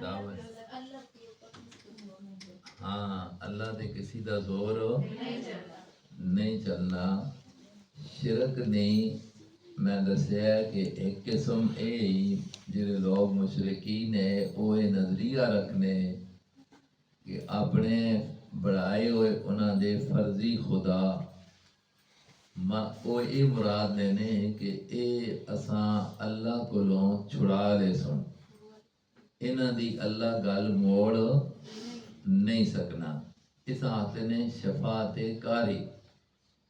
دعوت ہاں اللہ تے کسی دا زور نہیں چلنا. شرک نہیں میں دسیا کہ ایک قسم یہ جڑے لوگ مشرکین نے وہ نظریہ رکھنے کہ اپنے بڑھائے ہوئے انہاں دے فرضی خدا وہ یہ مراد لینے کہ اے اساں اللہ کولوں چھڑا لے سن انہاں دی اللہ گل موڑ نہیں سکنا. اس آتے نے شفاعت کاری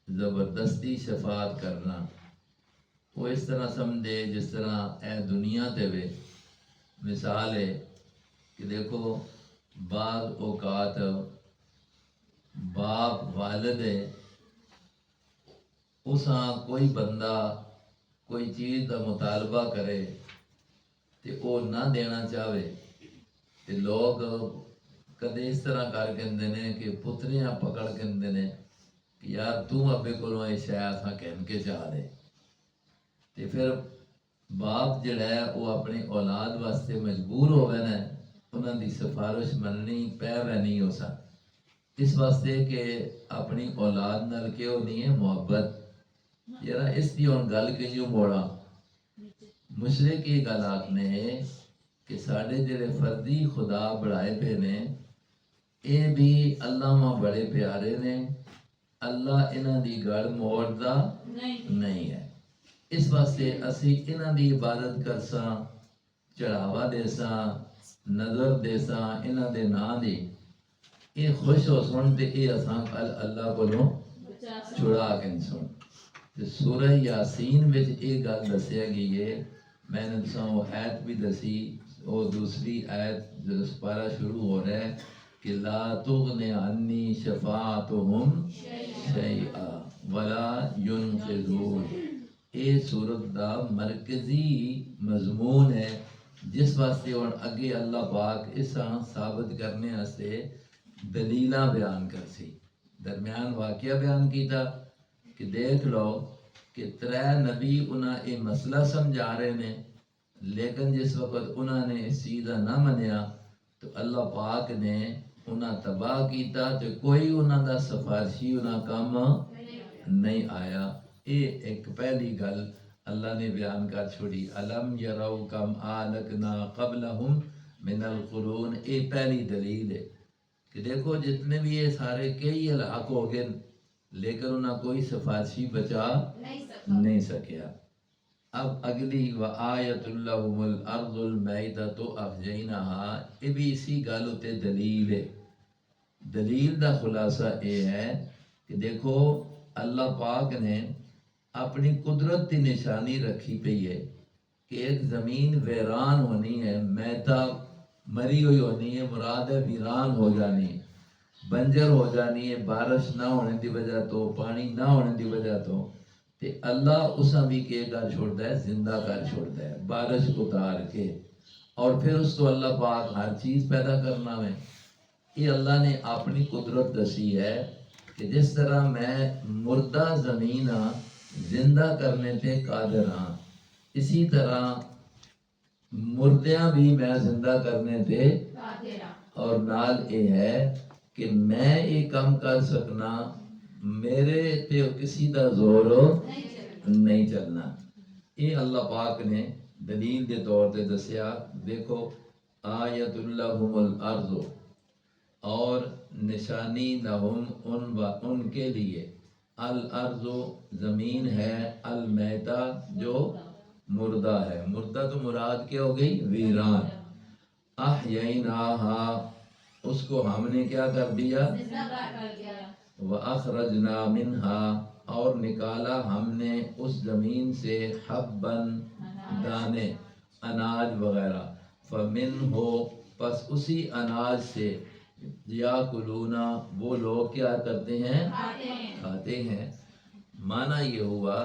زبردستی شفاعت کرنا. وہ اس طرح سمجھے جس طرح اے دنیا تے وے مثال ہے کہ دیکھو بعض اوقات باپ والد ہے اساں کوئی بندہ کوئی چیز کا مطالبہ کرے تے وہ نہ دینا چاہے تے لوگ کدے اس طرح کر کے نے کہ پتریاں پکڑ کے نے کہ یار تو ابے کولوں یہ شے اساں کہن کے چاہ دے تے پھر باپ جڑا ہے وہ اپنی اولاد واسطے مجبور ہوئے نا انہاں دی سفارش مننی پہ نہیں ہو سک اس واسطے کہ اپنی اولاد نال کہ ہونی ہے محبت. یار اس دی ہن گل کیوں موڑا مشرک یہ گل آخنے ہے کہ ساڈے جڑے فردی خدا بڑھائے پہ نے اے بھی اللہ ماں بڑے پیارے نے اللہ انہاں دی گل موڑدا نہیں ہے. اس واسطے اسی انہاں دی عبادت کرساں چڑھاوا دیساں نظر دیساں انہاں دے نام دی یہ خوش ہو سن تے اے اساں کل اللہ کولوں چھڑا کے سن. سورہ یاسین وچ یہ گل دسیا گئی ہے. میں نے تساں وہ آیت بھی دسی وہ دوسری آیت جو سپارہ شروع ہو رہا ہے کہ لا تغن عنی شفاعتہم شیئا ولا ینقذون. یہ سورت دا مرکزی مضمون ہے جس واسطے اور اگے اللہ پاک اساں ثابت کرنے واسطے دلیلاں بیان کرسی. درمیان واقعہ بیان کیتا کہ دیکھ لو کہ 3 نبی انہاں یہ مسئلہ سمجھا رہے نے لیکن جس وقت انہاں نے اس چیز کا نہ منیا تو اللہ پاک نے انہاں تباہ کیتا تو کوئی انہاں دا سفارشی انہاں کام نہیں آیا. یہ ایک پہلی گل اللہ نے بیان کر چھوڑی. الم یرو کم اہلکنا قبلہم من القرون. یہ پہلی دلیل ہے کہ دیکھو جتنے بھی یہ سارے کئی ہلاک ہو گئے لیکن انہاں کوئی سفارشی بچا نہیں سکیا. اب اگلی وآیت لہم الارض المیتۃ احییناہا یہ بھی اسی گل تے دلیل ہے. دلیل دا خلاصہ یہ ہے کہ دیکھو اللہ پاک نے اپنی قدرت کی نشانی رکھی پئی ہے کہ ایک زمین ویران ہونی ہے میتہ مری ہوئی ہونی ہے مراد ہے ویران ہو جانی ہے بنجر ہو جانی ہے بارش نہ ہونے دی وجہ تو پانی نہ ہونے دی وجہ تو تے اللہ اسا بھی کے کر چھوڑتا ہے زندہ کر چھوڑتا ہے بارش اتار کے اور پھر اس کو اللہ پاک ہر چیز پیدا کرنا ہے. یہ اللہ نے اپنی قدرت دسی ہے کہ جس طرح میں مردہ زمین زندہ کرنے تے قادر ہاں اسی طرح مردیاں بھی میں زندہ کرنے تے اور نال یہ ہے کہ میں یہ کام کر سکنا میرے تے کسی دا زور نہیں چلنا. یہ اللہ پاک نے دلیل دے طور تے دسیا. دیکھو آیت لہم الارض اور نشانی لہم ان کے لیے الارض زمین ہے المیتہ جو مردہ ہے. مردہ تو مراد کیا ہو گئی ویران. احییناہا اس کو ہم نے کیا کر دیا وَأَخْرَجْنَا مِنْهَا اور نکالا ہم نے اس زمین سے حباً دانے اناج وغیرہ فَمِنْهُ پس اسی اناج سے یاکلون وہ لوگ کیا کرتے ہیں کھاتے ہیں. معنی یہ ہوا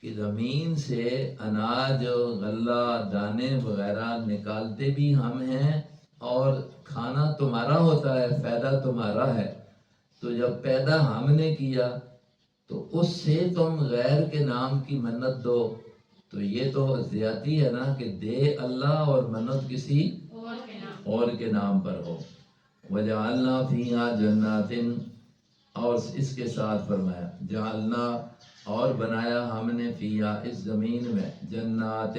کہ زمین سے اناج غلہ دانے وغیرہ نکالتے بھی ہم ہیں اور کھانا تمہارا ہوتا ہے فائدہ تمہارا ہے. تو جب پیدا ہم نے کیا تو اس سے تم غیر کے نام کی منت دو تو یہ تو زیادتی ہے نا کہ دے اللہ اور منت کسی اور کے نام پر ہو۔ وجعلنا فیہا جنات، اور اس کے ساتھ فرمایا جعلنا، اور بنایا ہم نے فیہا اس زمین میں جنات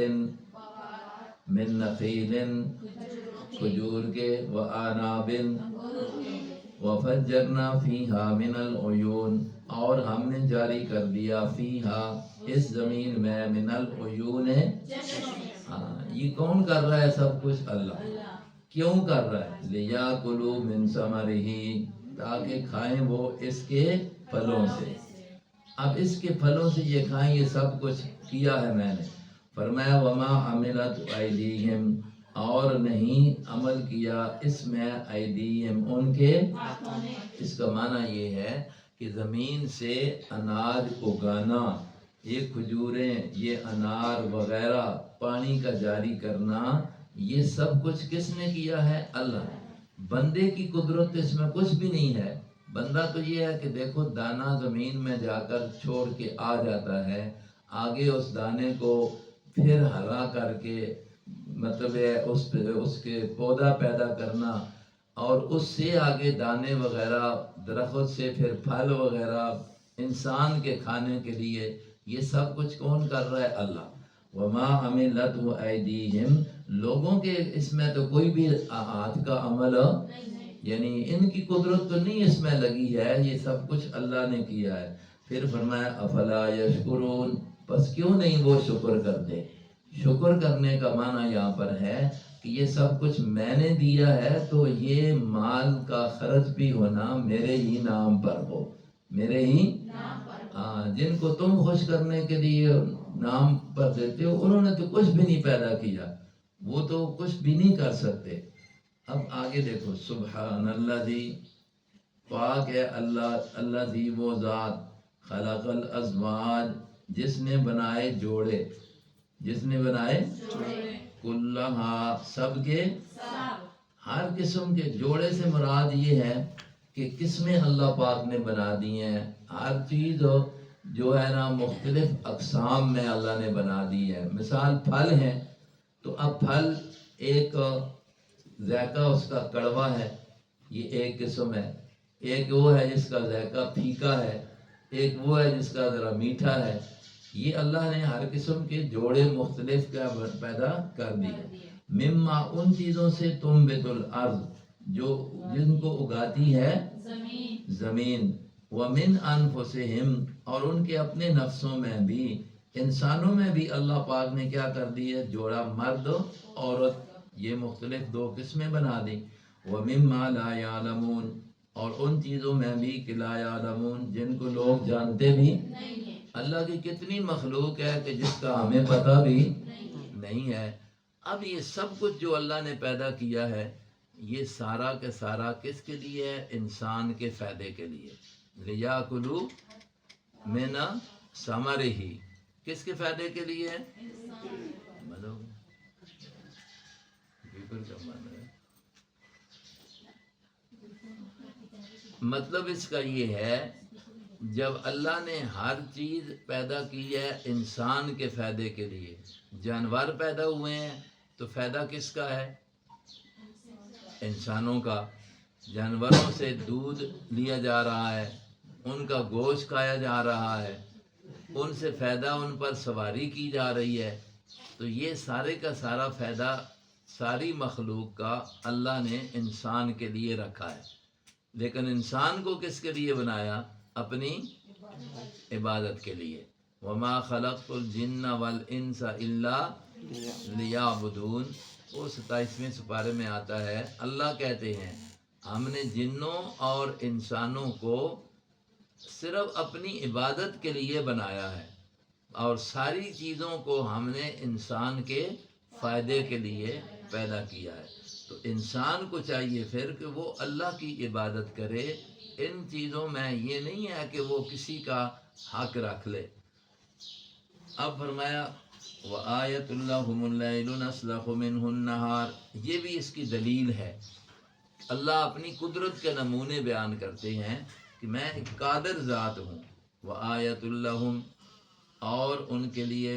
من نخیل کھجور کے وعناب وفجرنا فیہا من العیون، اور ہم نے جاری کر دیا فیہا اس زمین میں من العیون، یہ کون کر رہا ہے سب کچھ؟ اللہ۔ کیوں کر رہا ہے؟ لیاکلوا من ثمرہ، تاکہ کھائیں وہ اس کے پھلوں سے۔ اب اس کے پھلوں سے یہ کھائیں، یہ سب کچھ کیا ہے میں نے۔ فرمایا وما عملت ایدیہم، اور نہیں عمل کیا اس میں ایدیہم ان کے۔ اس کا معنی یہ ہے کہ زمین سے اناج اگانا، یہ کھجوریں، یہ انار وغیرہ، پانی کا جاری کرنا، یہ سب کچھ کس نے کیا ہے؟ اللہ۔ بندے کی قدرت اس میں کچھ بھی نہیں ہے۔ بندہ تو یہ ہے کہ دیکھو دانہ زمین میں جا کر چھوڑ کے آ جاتا ہے، آگے اس دانے کو پھر ہرا کر کے مطلب ہے اس کے پودا پیدا کرنا، اور اس سے آگے دانے وغیرہ، درخت سے پھر پھل وغیرہ انسان کے کھانے کے لیے، یہ سب کچھ کون کر رہا ہے؟ اللہ۔ وما عملت ایدیہم، لوگوں کے اس میں تو کوئی بھی ہاتھ کا عمل، یعنی ان کی قدرت تو نہیں اس میں لگی ہے، یہ سب کچھ اللہ نے کیا ہے۔ پھر فرمایا افلا یشکرون، پس کیوں نہیں وہ شکر کرتے؟ شکر کرنے کا معنی یہاں پر ہے کہ یہ سب کچھ میں نے دیا ہے، تو یہ مال کا خرچ بھی ہونا میرے ہی نام پر ہو، میرے ہی جن کو تم خوش کرنے کے لیے نام پر دیتے ہو، انہوں نے تو کچھ بھی نہیں پیدا کیا، وہ تو کچھ بھی نہیں کر سکتے۔ اب آگے دیکھو، سبحان اللہ دی، پاک ہے اللہ، اللہ دی وہ ذات، خلق الازواج، جس نے بنائے جوڑے، جس نے بنائے کلہا، سب کے، ہر قسم کے۔ جوڑے سے مراد یہ ہے کہ قسمیں اللہ پاک نے بنا دی ہیں، ہر چیز جو ہے نا مختلف اقسام میں اللہ نے بنا دی ہے۔ مثال پھل ہیں، تو اب پھل ایک ذائقہ اس کا کڑوا ہے، یہ ایک قسم ہے، ایک وہ ہے جس کا ذائقہ پھیکا ہے، ایک وہ ہے جس کا ذرا میٹھا ہے۔ یہ اللہ نے ہر قسم کے جوڑے مختلف کا پیدا کر دیے۔ مما، ان چیزوں سے تنبت الارض، جو جن کو اگاتی ہے زمین، ومن انفسہم، اور ان کے اپنے نفسوں میں بھی، انسانوں میں بھی اللہ پاک نے کیا کر دی ہے؟ جوڑا، مرد عورت، یہ مختلف دو قسمیں بنا دی۔ ومما لا یعلمون، اور ان چیزوں میں بھی کہ لا یعلمون، جن کو لوگ جانتے بھی اللہ کی کتنی مخلوق ہے کہ جس کا ہمیں پتہ بھی نہیں ہے۔ اب یہ سب کچھ جو اللہ نے پیدا کیا ہے، یہ سارا کے سارا کس کے لیے ہے؟ انسان کے فائدے کے لیے۔ لیاکلوا من ثمرہ، کس کے فائدے کے لیے ہے؟ مطلب اس کا یہ ہے، جب اللہ نے ہر چیز پیدا کی ہے انسان کے فائدے کے لیے، جانور پیدا ہوئے ہیں تو فائدہ کس کا ہے؟ انسانوں کا۔ جانوروں سے دودھ لیا جا رہا ہے، ان کا گوشت کھایا جا رہا ہے، ان سے فائدہ، ان پر سواری کی جا رہی ہے، تو یہ سارے کا سارا فائدہ ساری مخلوق کا اللہ نے انسان کے لیے رکھا ہے۔ لیکن انسان کو کس کے لیے بنایا؟ اپنی عبادت کے لیے۔ وما خلقت الجن والانس الا لیعبدون، وہ 27ویں سپارے میں آتا ہے، اللہ کہتے ہیں ہم نے جنوں اور انسانوں کو صرف اپنی عبادت کے لیے بنایا ہے، اور ساری چیزوں کو ہم نے انسان کے فائدے کے لیے پیدا کیا ہے۔ تو انسان کو چاہیے پھر کہ وہ اللہ کی عبادت کرے، ان چیزوں میں یہ نہیں ہے کہ وہ کسی کا حق رکھ لے۔ اب فرمایا وَآیَةٌ لَهُمُ اللَّيْلُ نَسْلَخُ مِنْهُ النَّهَارَ، یہ بھی اس کی دلیل ہے۔ اللہ اپنی قدرت کے نمونے بیان کرتے ہیں کہ میں ایک قادر ذات ہوں۔ وَآیَةٌ لَهُمْ، اور ان کے لیے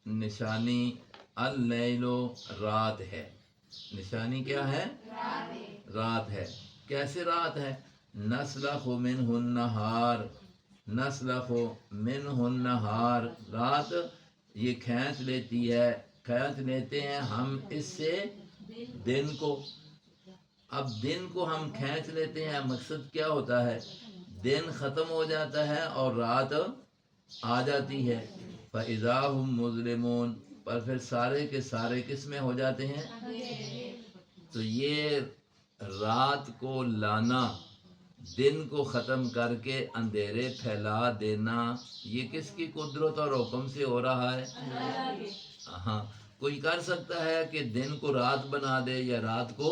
نشانی، اللیل، رات ہے۔ نشانی کیا ہے؟ رات ہے. کیسے رات ہے؟ نسلخ منہ النہار، نسلخ منہ النہار، رات یہ کھینچ لیتی ہے، کھینچ لیتے ہیں ہم اس سے دن کو. اب دن کو ہم کھینچ لیتے ہیں، مقصد کیا ہوتا ہے؟ دن ختم ہو جاتا ہے اور رات آ جاتی ہے. فَإِذَا هُمْ مُظْلِمُونَ، پر پھر سارے کے سارے کس میں ہو جاتے ہیں؟ تو یہ رات کو لانا، دن کو ختم کر کے اندھیرے پھیلا دینا، یہ کس کی قدرت اور حکم سے ہو رہا ہے؟ ہاں. کوئی کر سکتا ہے کہ دن کو رات بنا دے یا رات کو؟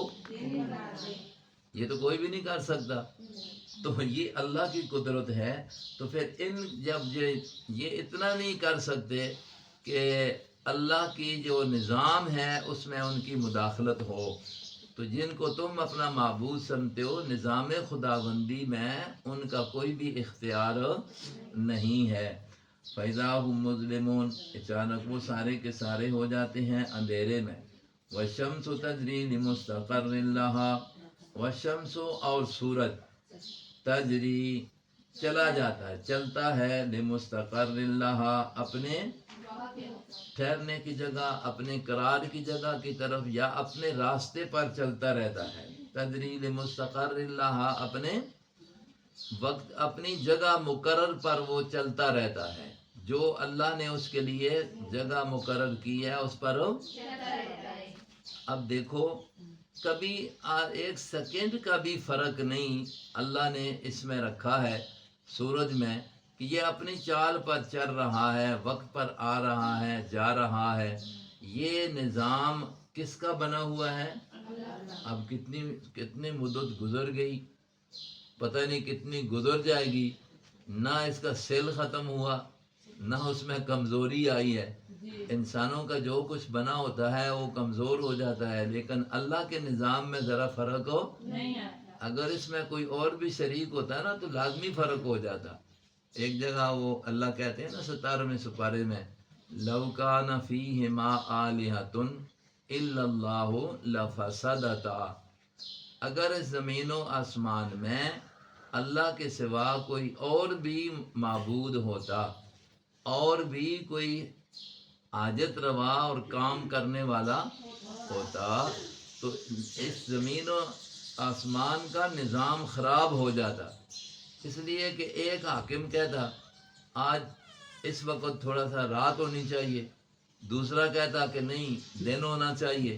یہ تو کوئی بھی نہیں کر سکتا. تو یہ اللہ کی قدرت ہے. تو پھر جب یہ اتنا نہیں کر سکتے کہ اللہ کی جو نظام ہے اس میں ان کی مداخلت ہو، تو جن کو تم اپنا معبود سمجھتے ہو، نظام خداوندی میں ان کا کوئی بھی اختیار نہیں ہے. فَإِذَا هُمْ مُظْلِمُونَ، اچانک وہ سارے کے سارے ہو جاتے ہیں اندھیرے میں. وَالشَّمْسُ تَجْرِي لِمُسْتَقَرٍّ لَهَا، وَالشَّمْسُ اور سورج، تجری چلا جاتا ہے، چلتا ہے، لِمُسْتَقَرٍّ لَهَا اپنے ٹھہرنے کی جگہ، اپنے قرار کی جگہ کی طرف، یا اپنے راستے پر چلتا رہتا ہے. تجری لِمُسْتَقَرٍّ لَهَا اپنے وقت، اپنی جگہ مقرر پر وہ چلتا رہتا ہے. جو اللہ نے اس کے لیے جگہ مقرر کی ہے اس پر. اب دیکھو، کبھی ایک سیکنڈ کا بھی فرق نہیں اللہ نے اس میں رکھا ہے سورج میں، کہ یہ اپنی چال پر چل رہا ہے، وقت پر آ رہا ہے، جا رہا ہے. یہ نظام کس کا بنا ہوا ہے؟ اب کتنی مدت گزر گئی، پتہ نہیں کتنی گزر جائے گی، نہ اس کا سیل ختم ہوا، نہ اس میں کمزوری آئی ہے. انسانوں کا جو کچھ بنا ہوتا ہے وہ کمزور ہو جاتا ہے، لیکن اللہ کے نظام میں ذرا فرق ہو نہیں. اگر اس میں کوئی اور بھی شریک ہوتا ہے نا تو لازمی فرق ہو جاتا. ایک جگہ وہ اللہ کہتے ہیں نا 17ویں سپارے میں، لَوْ كَانَ فِيهِمَا آلِهَةٌ إِلَّا اللَّهُ لَفَسَدَتَا، اگر اس زمین و آسمان میں اللہ کے سوا کوئی اور بھی معبود ہوتا، اور بھی کوئی حاجت روا اور کام کرنے والا ہوتا، تو اس زمین و آسمان کا نظام خراب ہو جاتا. اس لیے کہ ایک حاکم کہتا آج اس وقت تھوڑا سا رات ہونی چاہیے، دوسرا کہتا کہ نہیں دن ہونا چاہیے.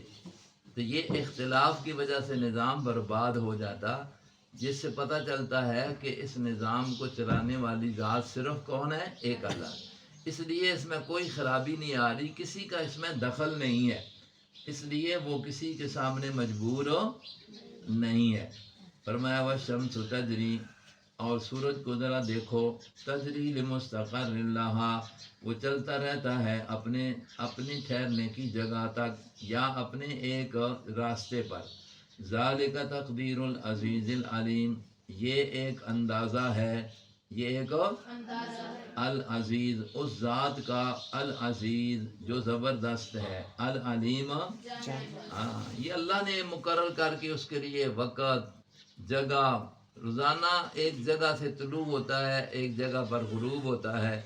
تو یہ اختلاف کی وجہ سے نظام برباد ہو جاتا، جس سے پتہ چلتا ہے کہ اس نظام کو چلانے والی ذات صرف کون ہے؟ ایک اللہ. اس لیے اس میں کوئی خرابی نہیں آ رہی، کسی کا اس میں دخل نہیں ہے، اس لیے وہ کسی کے سامنے مجبور نہیں ہے. فرمایا وَالشَّمْسُ تَجْرِي، اور سورج کو ذرا دیکھو، تجری لمستقر لها، وہ چلتا رہتا ہے اپنی ٹھہرنے کی جگہ تک یا اپنے ایک راستے پر. ذالک تقدیر العزیز العلیم، یہ ایک اندازہ ہے، یہ ایک العزیز اس ذات کا، العزیز جو زبردست ہے، العلیم یہ اللہ نے مقرر کر کے اس کے لیے وقت، جگہ. روزانہ ایک جگہ سے طلوع ہوتا ہے، ایک جگہ پر غروب ہوتا ہے.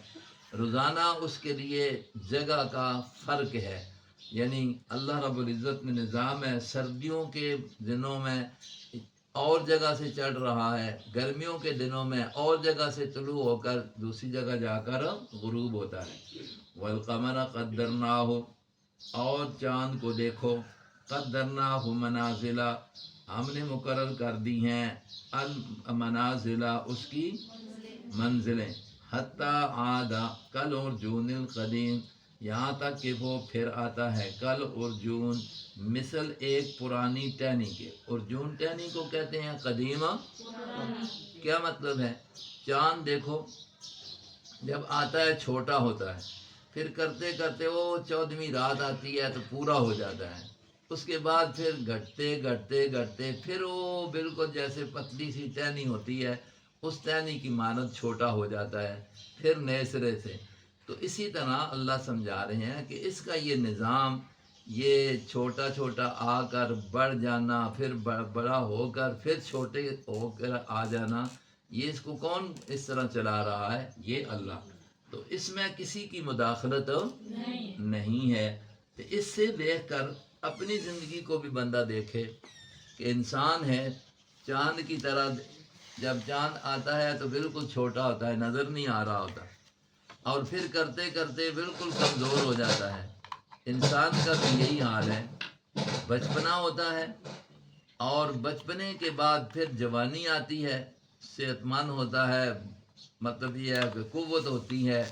روزانہ اس کے لیے جگہ کا فرق ہے. یعنی اللہ رب العزت میں نظام ہے، سردیوں کے دنوں میں اور جگہ سے چڑھ رہا ہے، گرمیوں کے دنوں میں اور جگہ سے طلوع ہو کر دوسری جگہ جا کر غروب ہوتا ہے. والقمر قدرناہ، اور چاند کو دیکھو، قدرناہ منازلہ، ہم نے مقرر کر دی ہیں، المنازلہ اس کی منزلیں، حتی عاد کل ارجون القدیم، یہاں تک کہ وہ پھر آتا ہے کل ارجون، مثل ایک پرانی ٹہنی کے. ارجون ٹہنی کو کہتے ہیں قدیم. کیا مطلب ہے؟ چاند دیکھو جب آتا ہے چھوٹا ہوتا ہے، پھر کرتے کرتے وہ 14ویں رات آتی ہے تو پورا ہو جاتا ہے، اس کے بعد پھر گھٹتے پھر وہ بالکل جیسے پتلی سی ٹہنی ہوتی ہے اس ٹہنی کی مانند چھوٹا ہو جاتا ہے پھر نئے سرے سے. تو اسی طرح اللہ سمجھا رہے ہیں کہ اس کا یہ نظام، یہ چھوٹا چھوٹا آ کر بڑھ جانا، پھر بڑا ہو کر پھر چھوٹے ہو کر آ جانا، یہ اس کو کون اس طرح چلا رہا ہے؟ یہ اللہ۔ تو اس میں کسی کی مداخلت نہیں ہے۔ تو اس سے دیکھ کر اپنی زندگی کو بھی بندہ دیکھے کہ انسان ہے چاند کی طرح، جب چاند آتا ہے تو بالکل چھوٹا ہوتا ہے، نظر نہیں آ رہا ہوتا، اور پھر کرتے کرتے بالکل کمزور ہو جاتا ہے۔ انسان کا بھی یہی حال ہے، بچپنا ہوتا ہے اور بچپنے کے بعد پھر جوانی آتی ہے، صحت مند ہوتا ہے، مطلب یہ ہے کہ قوت ہوتی ہے،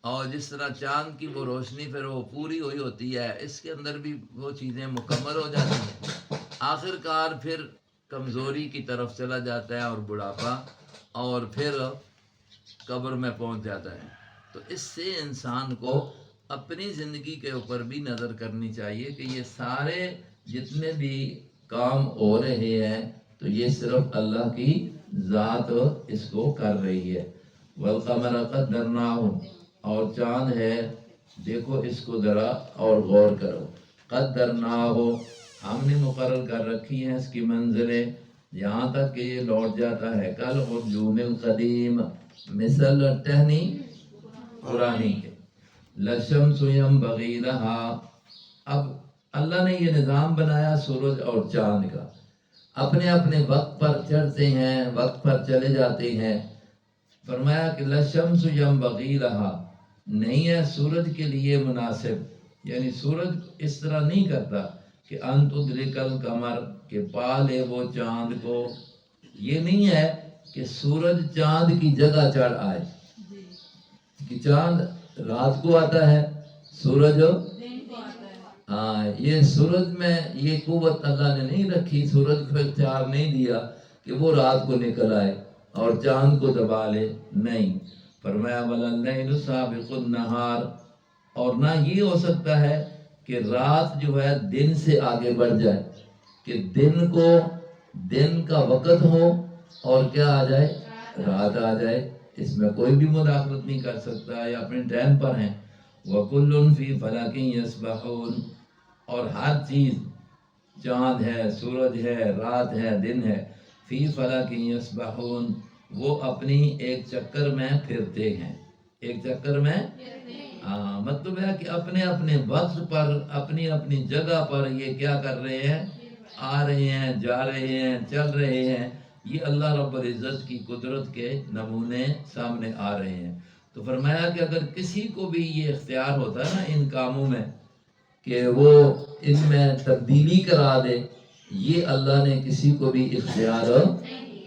اور جس طرح چاند کی وہ روشنی پھر وہ پوری ہوئی ہوتی ہے، اس کے اندر بھی وہ چیزیں مکمل ہو جاتی ہیں۔ آخر کار پھر کمزوری کی طرف چلا جاتا ہے اور بڑھاپا، اور پھر قبر میں پہنچ جاتا ہے۔ تو اس سے انسان کو اپنی زندگی کے اوپر بھی نظر کرنی چاہیے کہ یہ سارے جتنے بھی کام ہو رہے ہیں تو یہ صرف اللہ کی ذات اس کو کر رہی ہے۔ وَالْقَمَرَ قَدَّرْنَاهُ، اور چاند ہے، دیکھو اس کو ذرا اور غور کرو۔ قَدَّرْنَاهُ، ہم نے مقرر کر رکھی ہیں اس کی منزلیں، یہاں تک کہ یہ لوٹ جاتا ہے کل عرجون القدیم، مثل ٹہنی پرانی کے۔ لَشَمْسُ يَنبَغِي لَهَا، اب اللہ نے یہ نظام بنایا سورج اور چاند کا، اپنے اپنے وقت پر چڑھتے ہیں، وقت پر چلے جاتے ہیں۔ فرمایا کہ لَشَمْسُ يَنبَغِي لَهَا، نہیں ہے سورج کے لیے مناسب، یعنی سورج اس طرح نہیں کرتا کہ أَن تُدْرِكَ الْقَمَرَ، کہ پا لے وہ چاند کو۔ یہ نہیں ہے کہ سورج چاند کی جگہ چڑھ آئے، کہ چاند رات کو آتا ہے، سورج ہاں، یہ سورج میں یہ قوت اللہ نے نہیں رکھی، سورج کو اختیار نہیں دیا کہ وہ رات کو نکل آئے اور چاند کو دبا لے، نہیں۔ فرمایا وَلَلَّيْلُ سَابِقُ النَّهَارِ، اور نہ یہ ہو سکتا ہے کہ رات جو ہے دن سے آگے بڑھ جائے، کہ دن کو دن کا وقت ہو اور کیا آ جائے؟ رات آ جائے، اس میں کوئی بھی مداخلت نہیں کر سکتا، یا اپنے ٹائم پر ہیں۔ وَكُلٌّ فِي فَلَكٍ يَسْبَحُونَ، اور ہر چیز، چاند ہے، سورج ہے، رات ہے، دن ہے، فی فلک یسبحون، وہ اپنی ایک چکر میں پھرتے ہیں، ایک چکر میں، مطلب ہے کہ اپنے اپنے وقت پر، اپنی اپنی جگہ پر یہ کیا کر رہے ہیں؟ آ رہے ہیں، جا رہے ہیں، چل رہے ہیں۔ یہ اللہ رب العزت کی قدرت کے نمونے سامنے آ رہے ہیں۔ تو فرمایا کہ اگر کسی کو بھی یہ اختیار ہوتا ہے نا ان کاموں میں کہ وہ ان میں تبدیلی کرا دے، یہ اللہ نے کسی کو بھی اختیار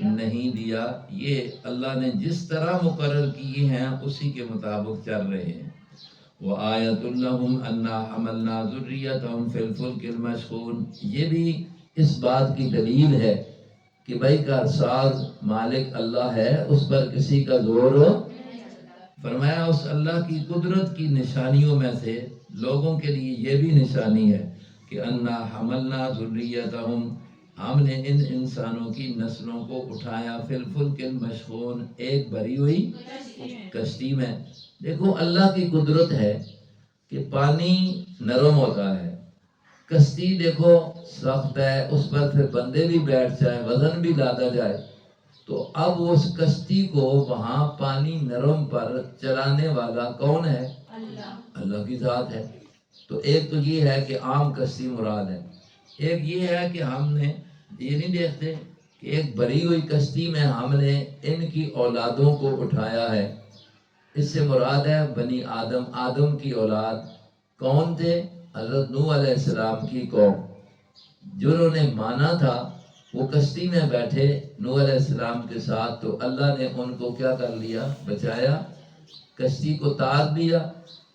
نہیں دیا۔ یہ اللہ نے جس طرح مقرر کیے ہیں اسی کے مطابق چل رہے ہیں۔ وَآیَةٌ لَهُمْ أَنَّا حَمَلْنَا ذُرِّيَّتَهُمْ فِي الْفُلْكِ الْمَشْحُونِ، یہ بھی اس بات کی دلیل ہے کہ بھائی کارساز مالک اللہ ہے، اس پر کسی کا زور۔ فرمایا اس اللہ کی قدرت کی نشانیوں میں سے لوگوں کے لیے یہ بھی نشانی ہے کہ انا حملنا ذریتہم، ہم نے ان انسانوں کی نسلوں کو اٹھایا فی الفلک المشحون، ایک بھری ہوئی کشتی میں۔ دیکھو اللہ کی قدرت ہے کہ پانی نرم ہوتا ہے، کشتی دیکھو سخت ہے، اس پر پھر بندے بھی بیٹھ جائیں، وزن بھی لادا جائے، تو اب اس کشتی کو وہاں پانی نرم پر چلانے والا کون ہے؟ اللہ کی ذات ہے۔ تو ایک تو یہ ہے کہ عام کشتی مراد ہے، ایک یہ ہے کہ ہم نے یہ نہیں دیکھتے کہ ایک بھری ہوئی کشتی میں ہم نے ان کی اولادوں کو اٹھایا ہے۔ اس سے مراد ہے بنی آدم، آدم کی اولاد کون تھے؟ حضرت نوح علیہ السلام کی قوم، جنہوں نے مانا تھا، وہ کشتی میں بیٹھے نوح علیہ السلام کے ساتھ، تو اللہ نے ان کو کیا کر لیا؟ بچایا، کشتی کو تار دیا،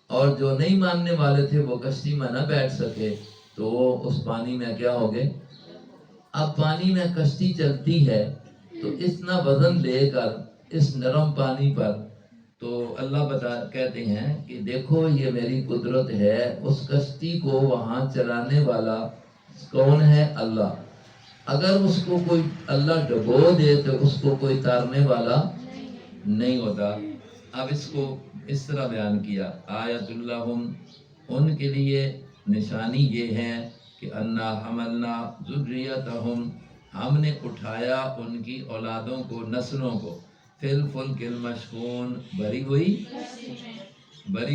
اور جو نہیں ماننے والے تھے وہ کشتی میں نہ بیٹھ سکے تو وہ اس پانی میں کیا ہو گئے؟ اب پانی میں کشتی چلتی ہے تو اتنا وزن لے کر اس نرم پانی پر، تو اللہ کہتے ہیں کہ دیکھو یہ میری قدرت ہے، اس کشتی کو وہاں چلانے والا کون ہے؟ اللہ۔ اگر اس کو کوئی اللہ ڈبو دے تو اس کو کوئی تارنے والا نہیں ہوتا۔ اب اس کو اس طرح بیان کیا، آیت اللہم، ان کے لیے نشانی یہ ہے کہ انا حملنا ذریتہم، ہم نے اٹھایا ان کی اولادوں کو، نسلوں کو، فی الفلک المشحون، بری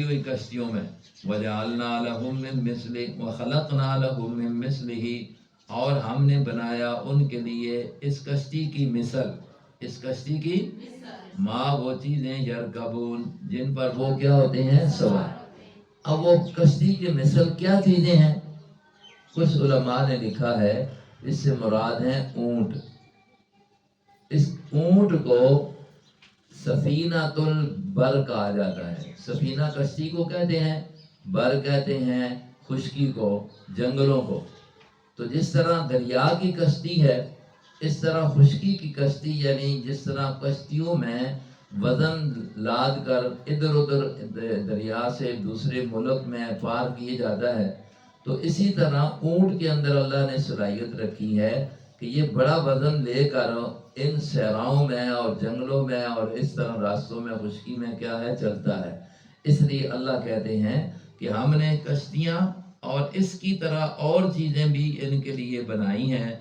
ہوئی کشتیوں میں، وجعلنا لہم من مثلہ وخلقنا لہم من مثلہ، اور ہم نے بنایا ان کے لیے اس کشتی کی مثل، اس کشتی کی ما وہ چیزیں یرکبون جن پر وہ کیا ہوتے ہیں، سوار۔ اب وہ کشتی کی مثل کیا چیزیں ہیں؟ کچھ علماء نے لکھا ہے اس سے مراد ہیں اونٹ۔ اس اونٹ کو سفینۃ البر کہا جاتا ہے۔ سفینہ کشتی کو کہتے ہیں، بر کہتے ہیں خشکی کو، جنگلوں کو۔ تو جس طرح دریا کی کشتی ہے، اس طرح خشکی کی کشتی، یعنی جس طرح کشتیوں میں وزن لاد کر ادھر ادھر دریا سے دوسرے ملک میں پار کیے جاتا ہے، تو اسی طرح اونٹ کے اندر اللہ نے صلاحیت رکھی ہے کہ یہ بڑا وزن لے کر ان صحراؤں میں اور جنگلوں میں اور اس طرح راستوں میں، خشکی میں کیا ہے، چلتا ہے۔ اس لیے اللہ کہتے ہیں کہ ہم نے کشتیاں اور اس کی طرح اور چیزیں بھی ان کے لیے بنائی ہیں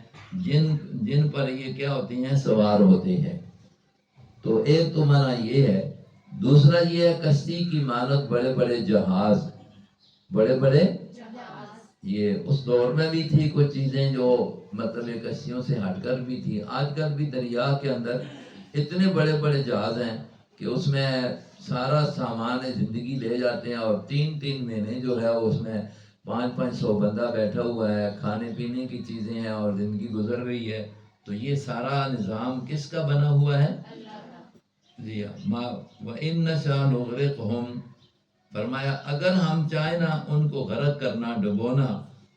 جن پر یہ کیا ہوتی ہیں، سوار ہوتے ہیں۔ تو ایک تو معنی یہ ہے۔ دوسرا یہ ہے کشتی کی مانت بڑے بڑے جہاز، بڑے بڑے، یہ اس دور میں بھی تھی کچھ چیزیں جو مطلب کشتیوں سے ہٹ کر بھی تھی۔ آج کل بھی دریا کے اندر اتنے بڑے بڑے جہاز ہیں کہ اس میں سارا سامان زندگی لے جاتے ہیں، اور 3 مہینے جو ہے اس میں 500 بندہ بیٹھا ہوا ہے، کھانے پینے کی چیزیں ہیں اور زندگی گزر رہی ہے۔ تو یہ سارا نظام کس کا بنا ہوا ہے؟ جی ہاں۔ وَإِن نَشَأْ نُغْرِقْهُمْ، فرمایا اگر ہم چاہیں نا ان کو غرق کرنا، ڈبونا،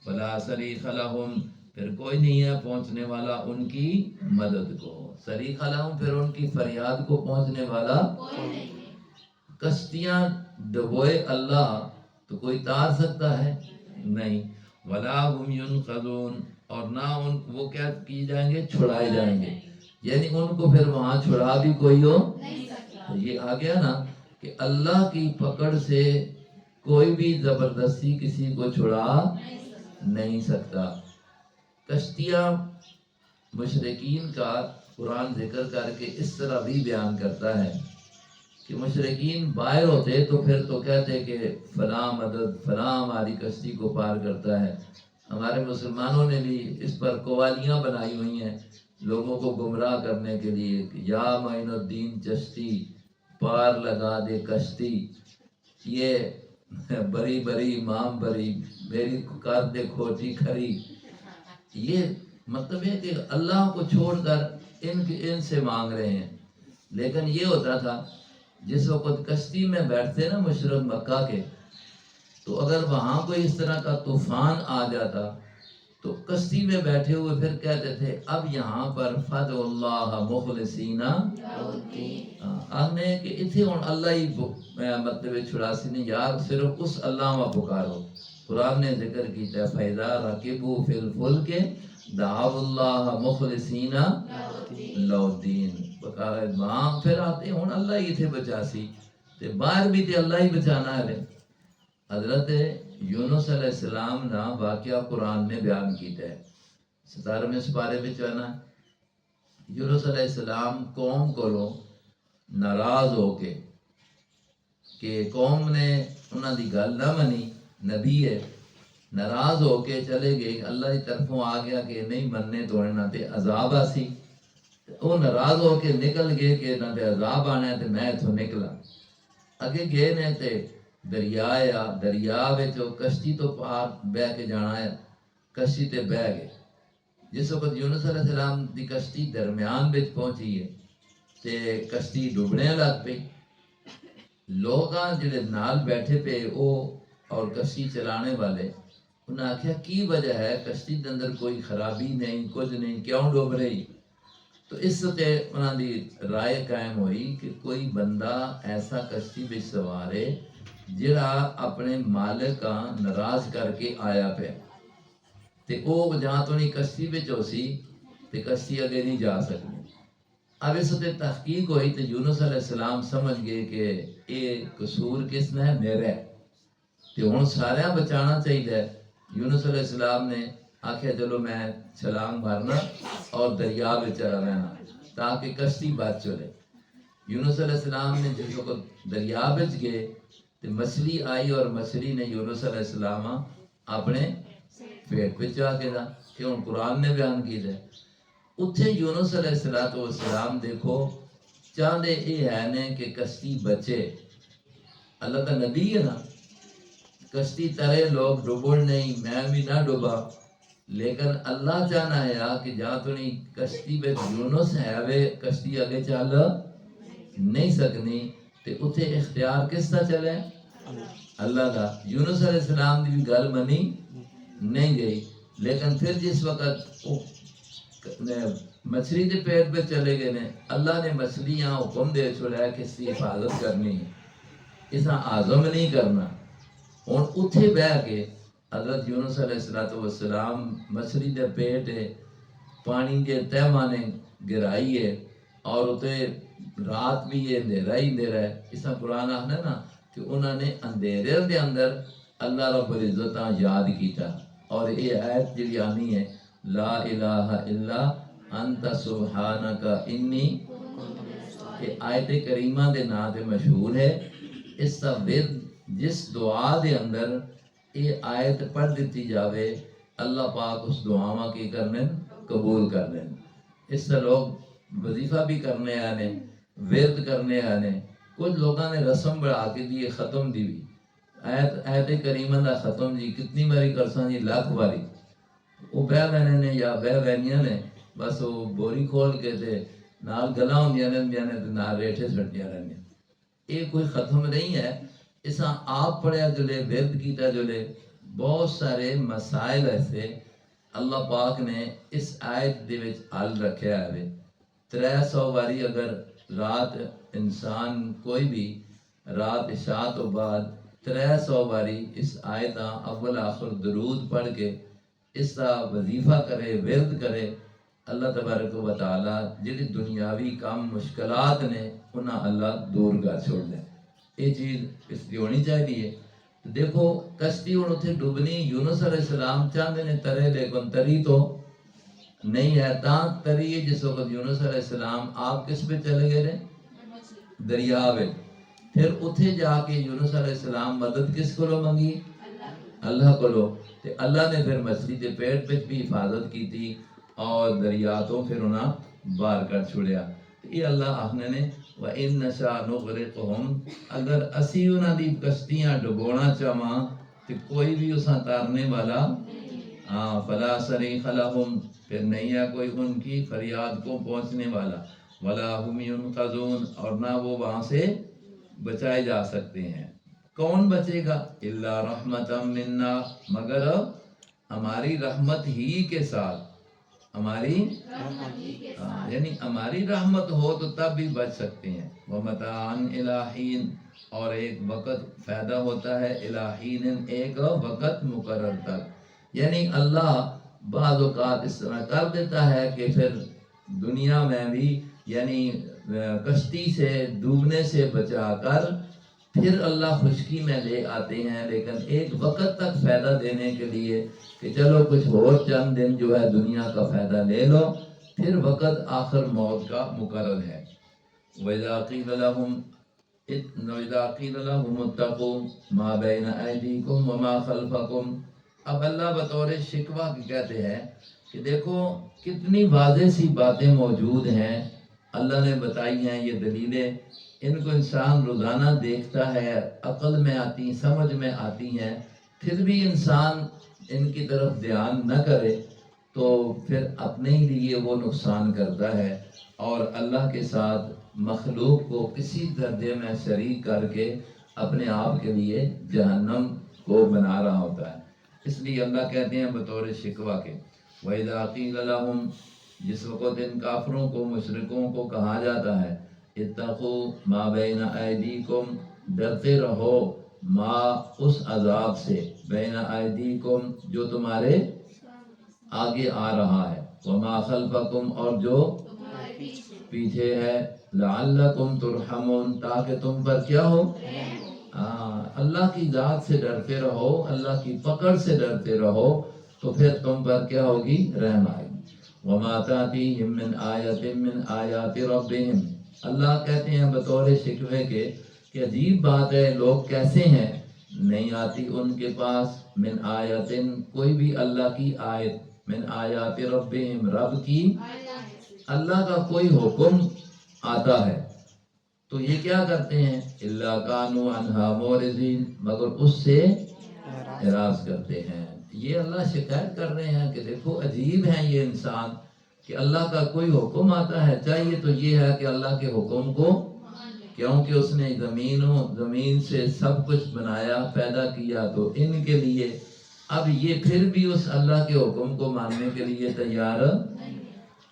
فَلَا صَرِيخَ لَهُمْ، پھر کوئی نہیں ہے پہنچنے والا ان کی مدد کو۔ صَرِيخَ لَهُمْ، پھر ان کی فریاد کو پہنچنے والا کوئی نہیں۔ کشتیاں ڈبوئے اللہ تو کوئی تار سکتا ہے؟ نہیں۔ وَلَا هُمْ يُنْقَذُونَ، اور نہ ان وہ کیا کی جائیں گے، چھڑائے جائیں گے، یعنی ان کو پھر وہاں چھڑا بھی کوئی ہو نہیں سکتا۔ یہ آ گیا نا کہ اللہ کی پکڑ سے کوئی بھی زبردستی کسی کو چھڑا نہیں سکتا۔ کشتیاں مشرکین کا قرآن ذکر کر کے اس طرح بھی بیان کرتا ہے کہ مشرکین باہر ہوتے تو پھر تو کہتے کہ فلاں مدد، فلاں ہماری کشتی کو پار کرتا ہے۔ ہمارے مسلمانوں نے بھی اس پر قوالیاں بنائی ہوئی ہیں لوگوں کو گمراہ کرنے کے لیے کہ یا معین الدین چشتی پار لگا دے کشتی، یہ بری بری امام بری میری کر دے کھوٹی کھری۔ یہ مطلب ہے کہ اللہ کو چھوڑ کر ان سے مانگ رہے ہیں۔ لیکن یہ ہوتا تھا جس وقت کشتی میں بیٹھتے نا مشرک مکہ کے، تو اگر وہاں کوئی اس طرح کا طوفان آ جاتا تو کشتی میں بیٹھے ہوئے پھر کہتے تھے اب یہاں پر فدعوا اللہ مخلصین آنے کہ اتھے ہون اللہ ہی مطلب چھڑاسی نے، یار صرف اس اللہ میں پکارو۔ قرآن نے ذکر کیتا ہے فَإِذَا رَكِبُوا فِي الْفُلْكِ دَعَوُا اللَّهَ مُخْلِصِينَ لَهُ الدِّينَ، وہاں پھر آتے ہون اللہ ہی تھے بچاسی، تے باہر بھی تے اللہ ہی بچانا ہے۔ حضرت یونس علیہ السلام نا واقعہ قرآن نے بیان کیتا ہے 17ویں سپارے میں چاہنا یونس علیہ السلام قوم کو ناراض ہو کے کہ قوم نے انہاں دی گل نہ منی، نبی ہے، ناراض ہو کے چلے گئے، اللہ کی طرفوں آ گیا کہ نہیں مننے تو انہاں تے عذاب آسی، وہ ناراض ہو کے نکل گئے کہ انہاں تے عذاب آنا ہے تے میں اتھوں نکلا۔ اگے گئے نے تے دریا آیا، دریا وچ کشتی تو پار بہ کے جانا ہے، کشتی تے بہ گئے۔ جس وقت یونس علیہ السلام دی کشتی درمیان وچ پہنچی ہے تے کشتی ڈوبنے لگ پئی۔ لوگاں جڑے نال بیٹھے پے او اور کشتی چلانے والے انہاں نے آکھیا کی وجہ ہے کشتی دے اندر کوئی خرابی نہیں، کچھ نہیں، کیوں ڈوب رہی؟ تو اس تے انہاں دی رائے قائم ہوئی کہ کوئی بندہ ایسا کشتی وچ سوارے جڑا اپنے مالک کا ناراض کر کے آیا پہ تے او جہاں تو نہیں کشتی وچ ہو سی تے کشتی اگے نہیں جا سکتی۔ اب اس تے تحقیق ہوئی تے یونس علیہ السلام سمجھ گئے کہ اے قصور کس نے ہے، میرا ہے تے ہن سارے بچانا چاہیے۔ یونس علیہ السلام نے آخیا چلو میں چھلانگ مارنا اور دریا میں چلا رہنا تاکہ کشتی بچ چلے۔ یونس علیہ السلام نے جس وقت دریا بچ گئے تو مچھلی آئی اور مچھلی نے یونس علیہ السلام اپنے پیٹ پہ چا کے دا کہ ہن قرآن نے بیان کیتا ہے۔ اتھے یونس علیہ السلام دیکھو چاہتے یہ ہے نے کہ کشتی بچے، اللہ کا نبی ہے نا، کشتی ترے لوگ ڈبڑ نہیں، میں بھی نہ ڈوبا، لیکن اللہ چاہنا ہے کہ جہاں تو نہیں کشتی بے یونس ہے وے کشتی آگے چل نہیں سکنی، تے اتھے اختیار کس طرح چلے؟ اللہ کا۔ یونس علیہ السلام کی بھی گل منی نہیں گئی، لیکن پھر جس وقت مچھلی کے پیٹ پہ چلے گئے نے، اللہ نے مچھلیاں حکم دے چھوڑا کہ اس کی حفاظت کرنی ہے، اسا عازم نہیں کرنا۔ ہن اتھے بہ کے حضرت یونس علیہ السلام مچھلی دے پیٹ پانی کے تہ مانے گرائی ہے اور اتنے رات بھی یہ اندھیرا ہی اندھیرا ہے۔ اس طرح قرآن آخنا نا کہ انہوں نے اندھیرے دے اندر اللہ رب العزت یاد کیتا، اور یہ آیت جی آنی ہے لا الہ الا انت سبحانک انی، یہ آیت کریمہ دے نا تے مشہور ہے۔ اس کا ورد جس دعا دے اندر یہ آیت پڑھ دیتی جاوے اللہ پاک اس دعاواں کی کرنے قبول کر لیں۔ اس سے لوگ وظیفہ بھی کرنے آنے، ورد کرنے آنے، کچھ لوگوں نے رسم بڑھا کے دی ختم دی بھی آیت کریمہ دا ختم جی کتنی باری کرساں جی، لاکھ باری۔ وہ بہ بہنے نے یا بہ بہنیاں نے بس وہ بوری کھول کے تے نال گلاں ہوندیاں رہندیاں نے تے نال ریٹھے سٹدیاں رہندیاں۔ یہ کوئی ختم نہیں ہے، اساں آپ پڑھیا جلے ورد کیتا جلے بہت سارے مسائل ایسے اللہ پاک نے اس آیت دے وچ حل رکھیا ہے۔ 300 واری اگر رات انسان کوئی بھی رات عشاء تو بعد 300 واری اس آیت اول آخر درود پڑھ کے اس کا وظیفہ کرے، ورد کرے، اللہ تبارک و تعالی جڑی دنیاوی کام مشکلات نے انہاں اللہ دور کر چھوڑ دے۔ یہ چیز اس کی ہونی چاہیے۔ دیکھو کشتی ہن اتھے ڈوبنی، یونس علیہ السلام چاہتے نے ترے لیکن تری تو نہیں ہے، تاں تری جس وقت یونس علیہ السلام آپ کس پہ چلے گئے رہے؟ دریا میں۔ پھر اتھے جا کے یونس علیہ السلام مدد کس کو منگی؟ اللہ کو لو، تے اللہ نے پھر مچھلی کے پیٹ پہ بھی حفاظت کی تھی اور دریا تو پھر انہاں باہر کر چھوڑیا۔ یہ اللہ آخنے نے وَإِن نَشَاءْ نُغْرِقْهُمْ، اگر اسی انہاں دی کشتیاں ڈبونا چاہواں تو کوئی بھی اساں تارنے والا فَلَا صَرِيخَ لَهُمْ، پھر نہیں ہے کوئی ان کی فریاد کو پہنچنے والا، وَلَا هُمْ يُنْقَذُونَ، اور نہ وہ وہاں سے بچائے جا سکتے ہیں۔ کون بچے گا؟ إِلَّا رَحْمَةً مِنَّا، مگر ہماری رحمت ہی کے ساتھ، ہماری یعنی ہماری رحمت ہو تو تب بھی بچ سکتے ہیں۔ وَمَتَاعًا إِلَىٰ حِينٍ، اور ایک وقت فائدہ ہوتا ہے، إِلَىٰ حِينٍ، ایک وقت مقرر تک، یعنی اللہ بعض اوقات اس طرح کر دیتا ہے کہ پھر دنیا میں بھی یعنی کشتی سے ڈوبنے سے بچا کر پھر اللہ خشکی میں لے آتے ہیں، لیکن ایک وقت تک فائدہ دینے کے لیے کہ چلو کچھ اور چند دن جو ہے دنیا کا فائدہ لے لو، پھر وقت آخر موت کا مقرر ہے۔ وَإِذَا قِيلَ لَهُمُ اتَّقُوا مَا بَيْنَ أَيْدِيكُمْ وَمَا خَلْفَكُمْ، اب اللہ بطور شکوہ کی کہتے ہیں کہ دیکھو کتنی واضح سی باتیں موجود ہیں، اللہ نے بتائی ہیں یہ دلیلیں، ان کو انسان روزانہ دیکھتا ہے، عقل میں آتی، سمجھ میں آتی ہیں، پھر بھی انسان ان کی طرف دھیان نہ کرے تو پھر اپنے ہی لیے وہ نقصان کرتا ہے، اور اللہ کے ساتھ مخلوق کو کسی درجے میں شریک کر کے اپنے آپ کے لیے جہنم کو بنا رہا ہوتا ہے۔ اس لیے اللہ کہتے ہیں بطور شکوہ کے وَإِذَا قِيلَ لَهُمْ، جس وقت ان کافروں کو مشرکوں کو کہا جاتا ہے اتقوا ما بین ایدیکم، ڈرتے رہو ما اس عذاب سے، بین ایدیکم جو تمہارے آگے آ رہا ہے، وما خلفکم اور جو پیچھے ہے، لعلکم ترحمون تاکہ تم پر کیا ہو، اللہ کی ذات سے ڈرتے رہو، اللہ کی پکڑ سے ڈرتے رہو، تو پھر تم پر کیا ہوگی؟ رحم آئے گی۔ وَمَا تَأْتِيهِم مِّنْ آیَةٍ مِّنْ آیَاتِ رَبِّهِمْ، اللہ کہتے ہیں بطور شکوے کے کہ عجیب بات ہے، لوگ کیسے ہیں، نہیں آتی ان کے پاس من آیتن کوئی بھی اللہ کی آیت، من آیات ربہم رب کی اللہ کا کوئی حکم آتا ہے تو یہ کیا کرتے ہیں؟ الا کانوا عنہا معرضین، مگر اس سے اعراض کرتے ہیں۔ یہ اللہ شکایت کر رہے ہیں کہ دیکھو عجیب ہیں یہ انسان، کہ اللہ کا کوئی حکم آتا ہے، چاہیے تو یہ ہے کہ اللہ کے حکم کو، کیونکہ اس نے زمین سے سب کچھ بنایا پیدا کیا تو ان کے لیے، اب یہ پھر بھی اس اللہ کے حکم کو ماننے کے لیے تیار۔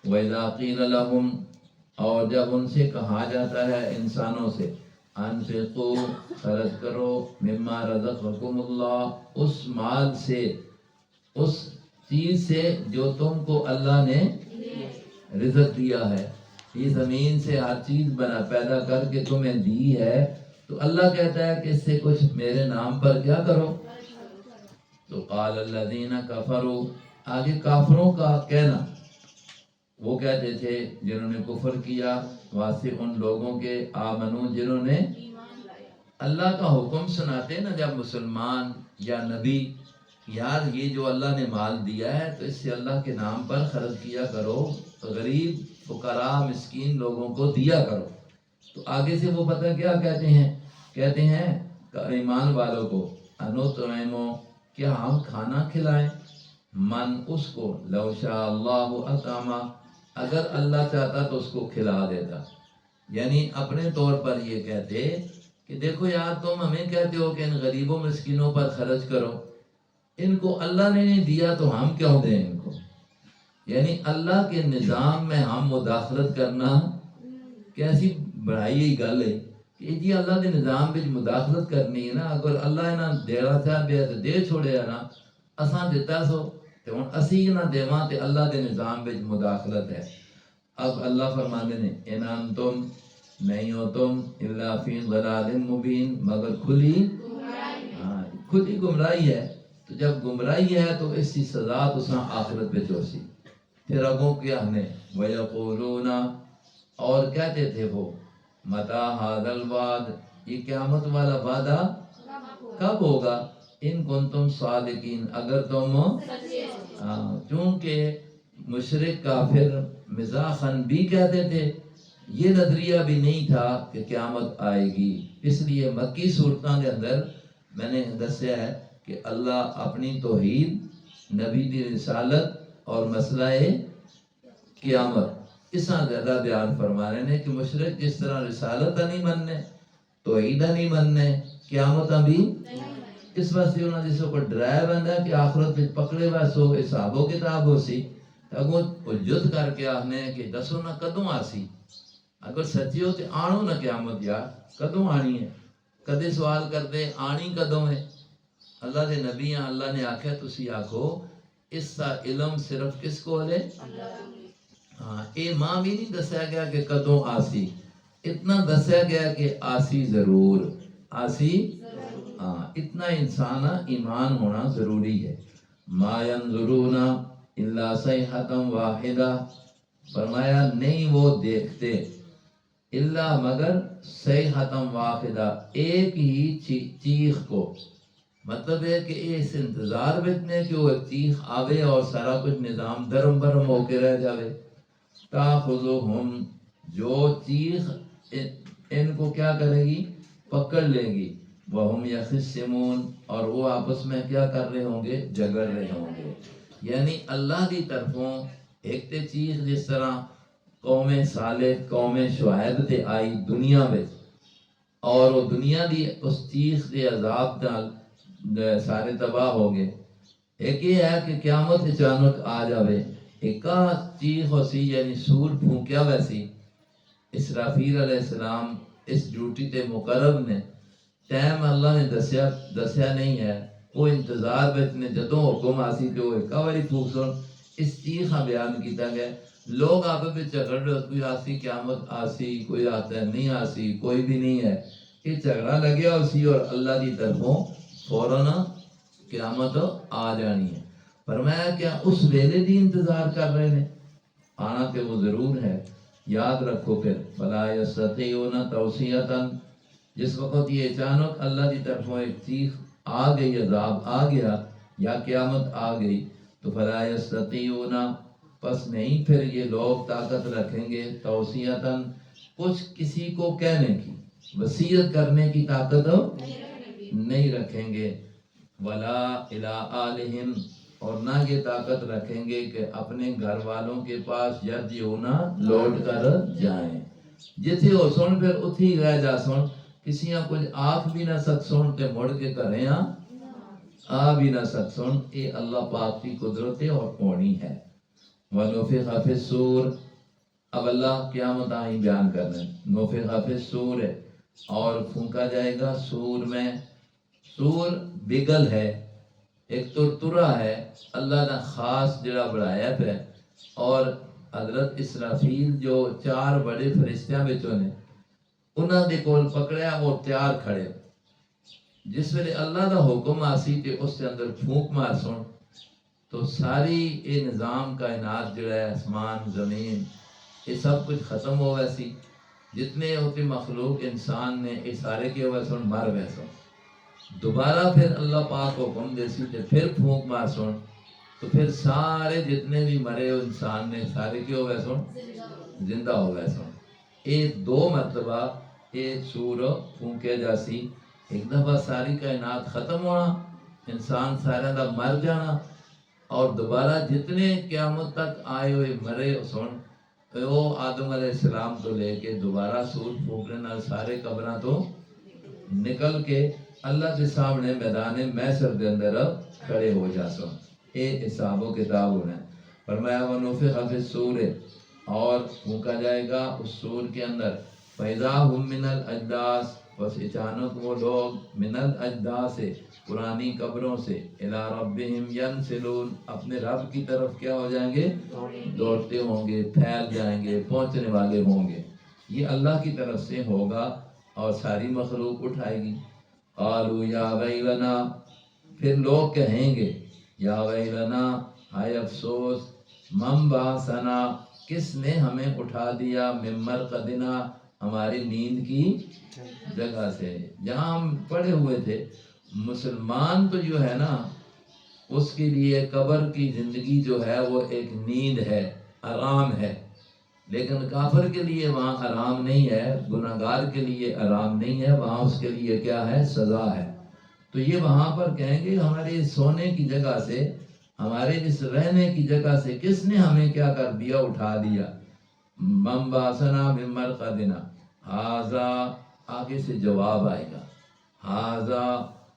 وَإِذَا قِيلَ لَهُمْ، اور جب ان سے کہا جاتا ہے انسانوں سے، انفقوا خرچ کرو، مما رزقکم اللہ، اس مال سے، اس چیز سے جو تم کو اللہ نے رزق دیا ہے، یہ زمین سے ہر چیز بنا پیدا کر کے تمہیں دی ہے، تو اللہ کہتا ہے کہ اس سے کچھ میرے نام پر کیا کرو۔ تو قال الذین کفروا، آگے کافروں کا کہنا، وہ کہتے تھے جنہوں نے کفر کیا، واسطے ان لوگوں کے آمنو جنہوں نے اللہ کا حکم سناتے نا جب مسلمان یا نبی، یار یہ جو اللہ نے مال دیا ہے تو اس سے اللہ کے نام پر خرچ کیا کرو، غریب فقراء مسکین لوگوں کو دیا کرو۔ تو آگے سے وہ پتہ کیا کہتے ہیں ایمان والوں کو، انو تمو، کیا ہم کھانا کھلائیں، من اس کو، لو شاء اللہ اطعما، اگر اللہ چاہتا تو اس کو کھلا دیتا۔ یعنی اپنے طور پر یہ کہتے کہ دیکھو یار تم ہمیں کہتے ہو کہ ان غریبوں مسکینوں پر خرچ کرو، ان کو اللہ نے نہیں دیا تو ہم کیوں دیں ان کو؟ یعنی اللہ کے نظام میں ہم مداخلت کرنا کیسی بڑائی ہی گل ہے کہ جی اللہ کے نظام وچ مداخلت کرنی ہے نا، اگر اللہ انہاں دینا چاہے تو دے چھوڑے نا، اساں دیتا سو تے ہن اسی نہ دیواں تے اللہ کے نظام وچ مداخلت ہے۔ اب اللہ فرماندے نے ان انتم، نہیں ہو تم، الا فی ضلال مبین، مگر کھلی گمراہی ہے۔ تو جب گمراہی ہے تو اس کی سزا تساں آخرت وچ ہوسی۔ پھر اگوں کیا نے وَيَقُولُونَ، اور کہتے تھے وہ، مَتَى هَذَا الْوَعْدُ، یہ قیامت والا وعدہ کب ہوگا، ان کنتم صادقین، اگر تم، چونکہ مشرک کافر مزاحاً بھی کہتے تھے، یہ نظریہ بھی نہیں تھا کہ قیامت آئے گی۔ اس لیے مکی صورتوں کے اندر میں نے دسیا ہے کہ اللہ اپنی توحید، نبی دی رسالت اور مسئلہ قیامت اس طرح زیادہ بیان فرما رہے ہیں کہ مشرک جس طرح رسالت نہیں مننے، توحید نہیں مننے، قیامت بھی، اس واسطے انہوں نے جس کو ڈرایا بندہ کہ آخرت میں پکڑے واسو حساب و کتاب ہو سی، اگوں حجت کر کے آخنے کہ دسو نہ کدوں آسی، اگر سچی ہو تو آنو نہ قیامت، یار کدوں آنی ہے، کدے سوال کرتے آنی کدوں ہے۔ اللہ دے نبی ہیں، اللہ نے آکھا تسی آکھو اس کا علم صرف کس کو ہے؟ ہاں، اے ماں بھی نہیں دسیا گیا کہ کدوں آسی، اتنا دسیا گیا کہ آسی ضرور، آسی، ہاں اتنا انسان ایمان ہونا ضروری ہے۔ ما ینظرون الا صیحۃ واحدہ، فرمایا نہیں وہ دیکھتے الا مگر صیحۃ واحدہ، ایک ہی چیخ کو، مطلب ہے کہ اس انتظار میں کہ وہ ایک چیخ آوے اور سارا کچھ نظام درم برم ہو کے رہ جاوے۔ تاخذہم، جو چیخ ان کو کیا کرے گی، پکڑ لے گی، وہم یخصمون، اور وہ آپس میں کیا کر رہے ہوں گے، جھگڑ رہے ہوں گے۔ یعنی اللہ کی طرفوں ایک تے چیخ جس طرح قوم صالح قوم شعیب تے آئی دنیا میں، اور وہ دنیا دی اس چیخ دے عذاب نال سارے تباہ ہو گئے۔ ایک یہ ہے کہ قیامت اچانک آ جاوے، ایک چیخ ہو سی یعنی سور پھونکیا ویسی، اسرافیل علیہ السلام اس ڈیوٹی تے مقرر نے، ٹائم اللہ نے دسیا نہیں ہے، وہ انتظار بچ نے جدوں حکم آسی کہ وہ ایک واری پھونک سن، اس چیخ بیان کیتا گیا۔ لوگ آپس میں جھگڑ رہے، کوئی آسی قیامت آسی، کوئی آتا ہے نہیں آسی، کوئی بھی نہیں ہے، یہ جھگڑا لگیا اسی اور اللہ کی طرفوں فوراً قیامت آ جانی ہے۔ فرمایا کیا اس ویلے دی انتظار کر رہے ہیں؟ آنا تے وہ ضرور ہے۔ یاد رکھو پھر فلا یستطیعون توصیۃ، جس وقت یہ اچانک اللہ کی طرفوں ایک چیخ آ گئی، عذاب آ گیا یا قیامت آ گئی، تو فلا یستطیعون، پس نہیں پھر یہ لوگ طاقت رکھیں گے توصیۃ، کچھ کسی کو کہنے کی، وصیت کرنے کی طاقت نہیں رکھیں گے، ولا الی آلہم، اور نہ یہ طاقت رکھیں گے کہ اپنے گھر والوں کے پاس یرجعون، لوٹ کر جائیں۔ جتھے ہو سن پھر اتھی رہ جا سن، کسیاں کچھ آنکھ بھی نہ سک سن تے مڑ کے کریں آ بھی نہ سک سن، اے اللہ پاک کی قدرت اور ہونی ہے۔ وَنُفِخَ فِي الصُّورِ، اب اللہ قیامت آئی بیان کر رہے ہیں۔ نُفِخَ فِي الصُّورِ، اور پھونکا جائے گا سور میں۔ سور بگل ہے، ایک ترترا ہے، اللہ نے خاص جڑا بڑھایا ہے، اور حضرت اسرافیل جو 4 بڑے فرشتیاں بچوں نے انہاں دے کول پکڑیا اور تیار کھڑے، جس ویلے اللہ دا حکم آسی کہ اس کے اندر پھونک مار سن، تو ساری یہ نظام کائنات جڑا ہے، آسمان زمین، یہ سب کچھ ختم ہو ویسی، جتنے ہوتے مخلوق انسان نے یہ سارے کے ہوئے سن مر گئے سن۔ دوبارہ پھر اللہ پاک حکم دے سی تے پھر پھونک مار سن، تو پھر سارے جتنے بھی مرے انسان نے سارے کے ہوئے سن زندہ ہو گئے سن۔ یہ 2 مرتبہ یہ سور پھونکے جاسی، ایک دفعہ ساری کائنات ختم ہونا، انسان سارا دا مر جانا، اور دوبارہ جتنے قیامت تک آئے ہوئے مرے سن، وہ آدم علیہ السلام تو لے کے دوبارہ سور پھونکنے نال سارے قبراں تو نکل کے اللہ کے سامنے میدان محشر دے اندر کھڑے ہو جا سن۔ اے حساب و کتاب ہونا ہے۔ فرمایا وَنُفِخَ فِي الصُّورِ، اور پھونکا جائے گا اس سور کے اندر، فَإِذَا هُم مِّنَ الْأَجْدَاثِ، بس اچانک وہ لوگ من الاجداث سے، پرانی قبروں سے، الی ربہم ینسلون، اپنے رب کی طرف کیا ہو جائیں گے؟ دوڑتے ہوں گے، پھیل جائیں گے، پہنچنے والے ہوں گے۔ یہ اللہ کی طرف سے ہوگا اور ساری مخلوق اٹھائے گی۔ قالوا یا ویلنا، پھر لوگ کہیں گے یا ویلنا، ہائے افسوس، من بعثنا، کس نے ہمیں اٹھا دیا، من مرقدنا، ہماری نیند کی جگہ سے، جہاں ہم پڑے ہوئے تھے۔ مسلمان تو جو ہے نا، اس کے لیے قبر کی زندگی جو ہے وہ ایک نیند ہے، آرام ہے، لیکن کافر کے لیے وہاں آرام نہیں ہے، گناہگار کے لیے آرام نہیں ہے، وہاں اس کے لیے کیا ہے؟ سزا ہے۔ تو یہ وہاں پر کہیں گے ہمارے سونے کی جگہ سے، ہمارے اس رہنے کی جگہ سے کس نے ہمیں کیا کر دیا؟ اٹھا دیا۔ من بعثنا من مرقدنا، ھذا، آگے سے جواب آئے گا، ھذا،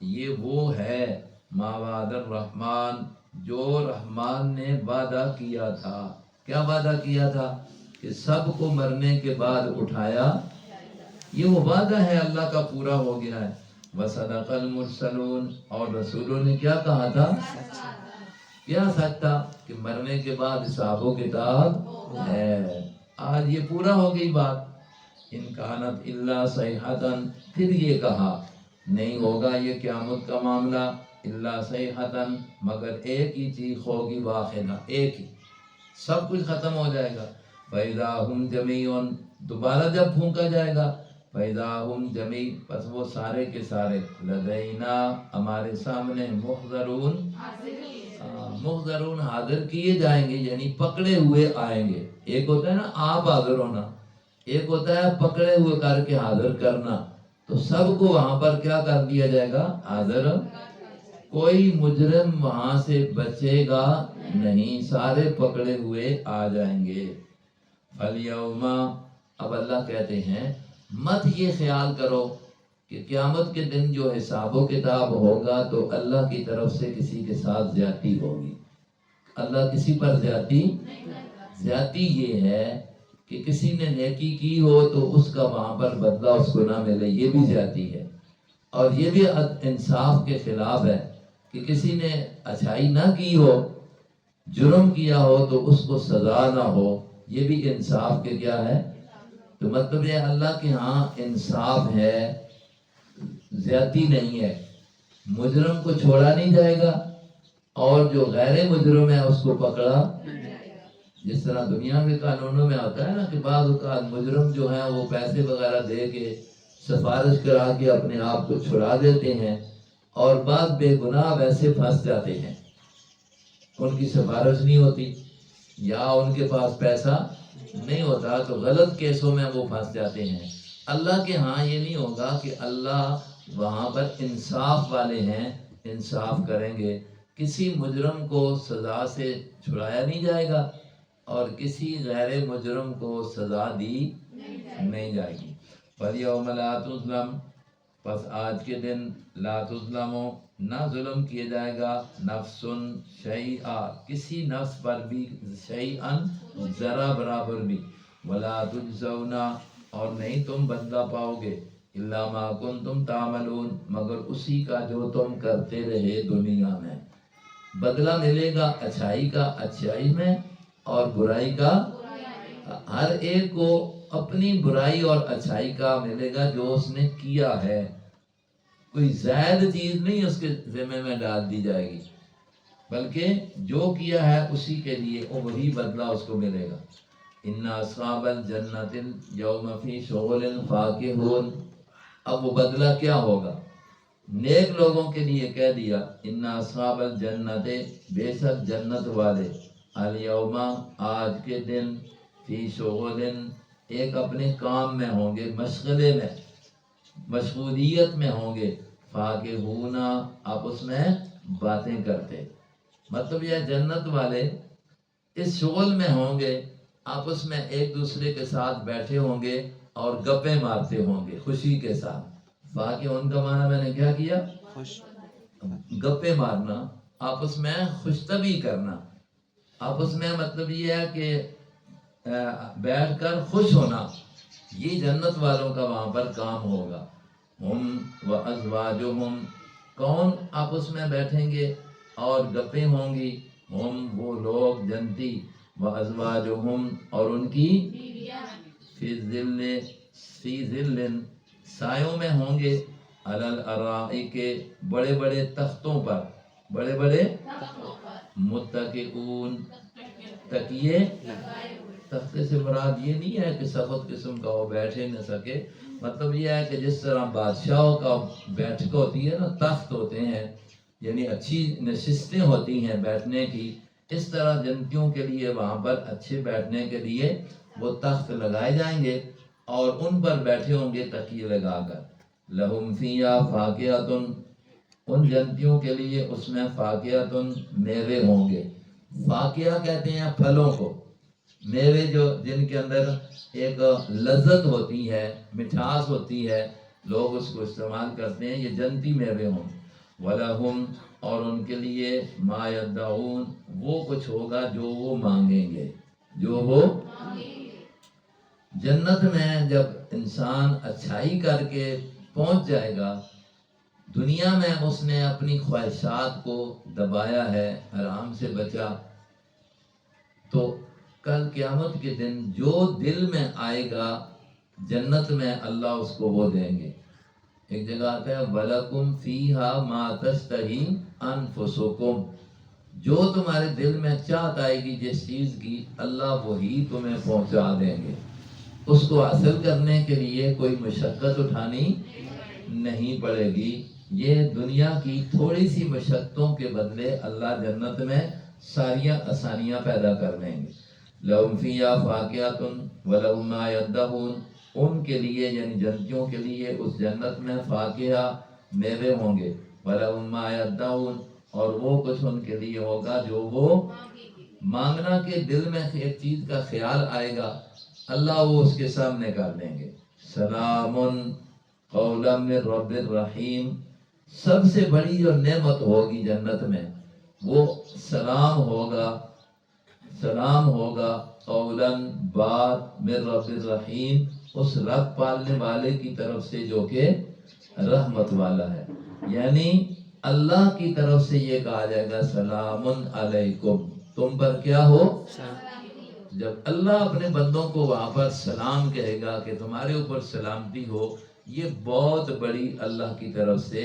یہ وہ ہے، ما وعد الرحمن، جو رحمان نے وعدہ کیا تھا۔ کیا وعدہ کیا تھا؟ کہ سب کو مرنے کے بعد اٹھایا، یہ وہ وعدہ ہے اللہ کا پورا ہو گیا ہے۔ وصدق المرسلون، اور رسولوں نے کیا کہا تھا؟ کیا سچ تھا؟ کہ مرنے کے بعد حساب و کتاب ہے۔ آج یہ پورا ہو گئی بات۔ ان کانت الا صیحۃ، پھر یہ کہا نہیں ہوگا یہ قیامت کا معاملہ، الا صیحۃ، مگر ایک ہی چیخ ہوگی، واحدہ، ایک ہی، سب کچھ ختم ہو جائے گا۔ فَإِذَا هُمْ جَمِيعٌ، دوبارہ جب پھونکا جائے گا، فَإِذَا هُمْ جَمِيعٌ، پس وہ سارے کے سارے، لدینا، ہمارے سامنے، محضرون، محضرون، حاضر کیے جائیں گے، یعنی پکڑے ہوئے آئیں گے۔ ایک ہوتا ہے نا آپ حاضر ہونا، ایک ہوتا ہے پکڑے ہوئے کر کے حاضر کرنا، تو سب کو وہاں پر کیا کر دیا جائے گا؟ حاضر۔ کوئی مجرم وہاں سے بچے گا نہیں، سارے پکڑے ہوئے آ جائیں گے۔ فَالْيَوْمَ، اب اللہ کہتے ہیں مت یہ خیال کرو کہ قیامت کے دن جو حساب و کتاب ہوگا تو اللہ کی طرف سے کسی کے ساتھ زیادتی ہوگی۔ اللہ کسی پر زیادتی یہ ہے کہ کسی نے نیکی کی ہو تو اس کا وہاں پر بدلہ اس کو نہ ملے، یہ بھی زیادتی ہے۔ اور یہ بھی انصاف کے خلاف ہے کہ کسی نے اچھائی نہ کی ہو، جرم کیا ہو تو اس کو سزا نہ ہو، یہ بھی انصاف کے کیا ہے؟ تو مطلب یہ اللہ کے ہاں انصاف ہے زیادتی نہیں ہے، مجرم کو چھوڑا نہیں جائے گا اور جو غیر مجرم ہے اس کو پکڑا، جس طرح دنیا کے قانونوں میں آتا ہے نا کہ بعض اوقات مجرم جو ہیں وہ پیسے وغیرہ دے کے سفارش کرا کے اپنے آپ کو چھڑا دیتے ہیں، اور بعض بے گناہ ویسے پھنس جاتے ہیں، ان کی سفارش نہیں ہوتی یا ان کے پاس پیسہ نہیں ہوتا تو غلط کیسوں میں وہ پھنس جاتے ہیں۔ اللہ کے ہاں یہ نہیں ہوگا کہ اللہ وہاں پر انصاف والے ہیں، انصاف کریں گے، کسی مجرم کو سزا سے چھڑایا نہیں جائے گا اور کسی غیر مجرم کو سزا دی نہیں جائے گی۔ فَالْيَوْمَ لَا تُظْلَمُ، پس آج کے دن لا تظلمو، نہ ظلم کیا جائے گا، نفس شیئا، کسی نفس پر بھی، شیئا ذرا برابر بھی، ولا تجزون، اور نہیں تم بدلہ پاؤ گے، الا ما کنتم تعملون، مگر اسی کا جو تم کرتے رہے دنیا میں۔ بدلہ ملے گا اچھائی کا اچھائی میں اور برائی کا، ہر ایک کو اپنی برائی اور اچھائی کا ملے گا جو اس نے کیا ہے، کوئی زائد چیز نہیں اس کے ذمہ میں ڈال دی جائے گی، بلکہ جو کیا ہے اسی کے لیے وہی بدلہ اس کو ملے گا۔ ان اصحاب الجنت یوم فی شغل فاکہون، اب وہ بدلہ کیا ہوگا؟ نیک لوگوں کے لیے کہہ دیا ان اصحاب الجنت، بے شک جنت والے، الیوم، آج کے دن، فی شغل، ایک اپنے کام میں ہوں گے، مشغلے میں، مشغولیت میں ہوں گے، فاکہون، آپس میں باتیں کرتے، مطلب یہ جنت والے اس شغل میں ہوں گے، آپس میں ایک دوسرے کے ساتھ بیٹھے ہوں گے اور گپیں مارتے ہوں گے خوشی کے ساتھ۔ فاکہون کا معنی میں نے کیا کیا؟ خوش، گپیں مارنا، آپس میں خوش طبعی کرنا، آپس میں مطلب یہ ہے کہ بیٹھ کر خوش ہونا، یہ جنت والوں کا وہاں پر کام ہوگا۔ ہم و ازواجہم، کون آپس میں بیٹھیں گے اور گپیں ہوں گی؟ ہم وہ لوگ جنتی، و ازواجہم، اور ان کی فی ظل، فی ظل، سایوں میں ہوں گے، علی الارائک، بڑے بڑے تختوں پر، بڑے بڑے متکئون، تکیے، تختے سے مراد یہ نہیں ہے کہ سخت قسم کا وہ بیٹھے نہ سکے، مطلب یہ ہے کہ جس طرح بادشاہوں کا بیٹھک ہوتی ہے نا، تخت ہوتے ہیں، یعنی اچھی نشستیں ہوتی ہیں بیٹھنے کی، اس طرح جنتیوں کے لیے وہاں پر اچھے بیٹھنے کے لیے وہ تخت لگائے جائیں گے اور ان پر بیٹھے ہوں گے تکیے لگا کر۔ لہم فیہا فاکہۃ، ان جنتیوں کے لیے اس میں فاکہۃ، میوے ہوں گے۔ فاکہہ کہتے ہیں پھلوں کو، میوے جو جن کے اندر ایک لذت ہوتی ہے، مٹھاس ہوتی ہے، لوگ اس کو استعمال کرتے ہیں، یہ جنتی میوے ہوں۔ وَلَهُمْ، اور ان کے لیے، مَا يَدَّعُونَ، وہ کچھ ہوگا جو وہ مانگیں گے، جو وہ جنت میں جب انسان اچھائی کر کے پہنچ جائے گا، دنیا میں اس نے اپنی خواہشات کو دبایا ہے، حرام سے بچا، تو کل قیامت کے دن جو دل میں آئے گا جنت میں اللہ اس کو وہ دیں گے۔ ایک جگہ آتا ہے وَلَكُمْ فِيهَا مَا تَشْتَهِي أَنفُسُكُمْ، جو تمہارے دل میں چاہت آئے گی جس چیز کی، اللہ وہی تمہیں پہنچا دیں گے۔ اس کو حاصل کرنے کے لیے کوئی مشقت اٹھانی نہیں پڑے گی، یہ دنیا کی تھوڑی سی مشقتوں کے بدلے اللہ جنت میں ساریاں آسانیاں پیدا کر دیں گے۔ لَهُمْ فِيهَا فَاكِهَةٌ وَلَهُمْ مَا يَدَّعُونَ، ان کے لیے یعنی جنتیوں کے لیے اس جنت میں فاکہہ، میوے ہوں گے، وَلَهُمْ مَا يَدَّعُونَ، اور وہ کچھ ان کے لیے ہوگا جو وہ مانگنا، کے دل میں ایک چیز کا خیال آئے گا، اللہ وہ اس کے سامنے کر دیں گے۔ سلام قولا من رب الرحیم، سب سے بڑی جو نعمت ہوگی جنت میں وہ سلام ہوگا، سلام ہوگا، قولا، بات، من رب الرحیم، اس رب پالنے والے کی طرف سے جو کہ رحمت والا ہے، یعنی اللہ کی طرف سے یہ کہا جائے گا سلام علیکم، تم پر کیا ہو؟ جب اللہ اپنے بندوں کو وہاں پر سلام کہے گا کہ تمہارے اوپر سلامتی ہو، یہ بہت بڑی اللہ کی طرف سے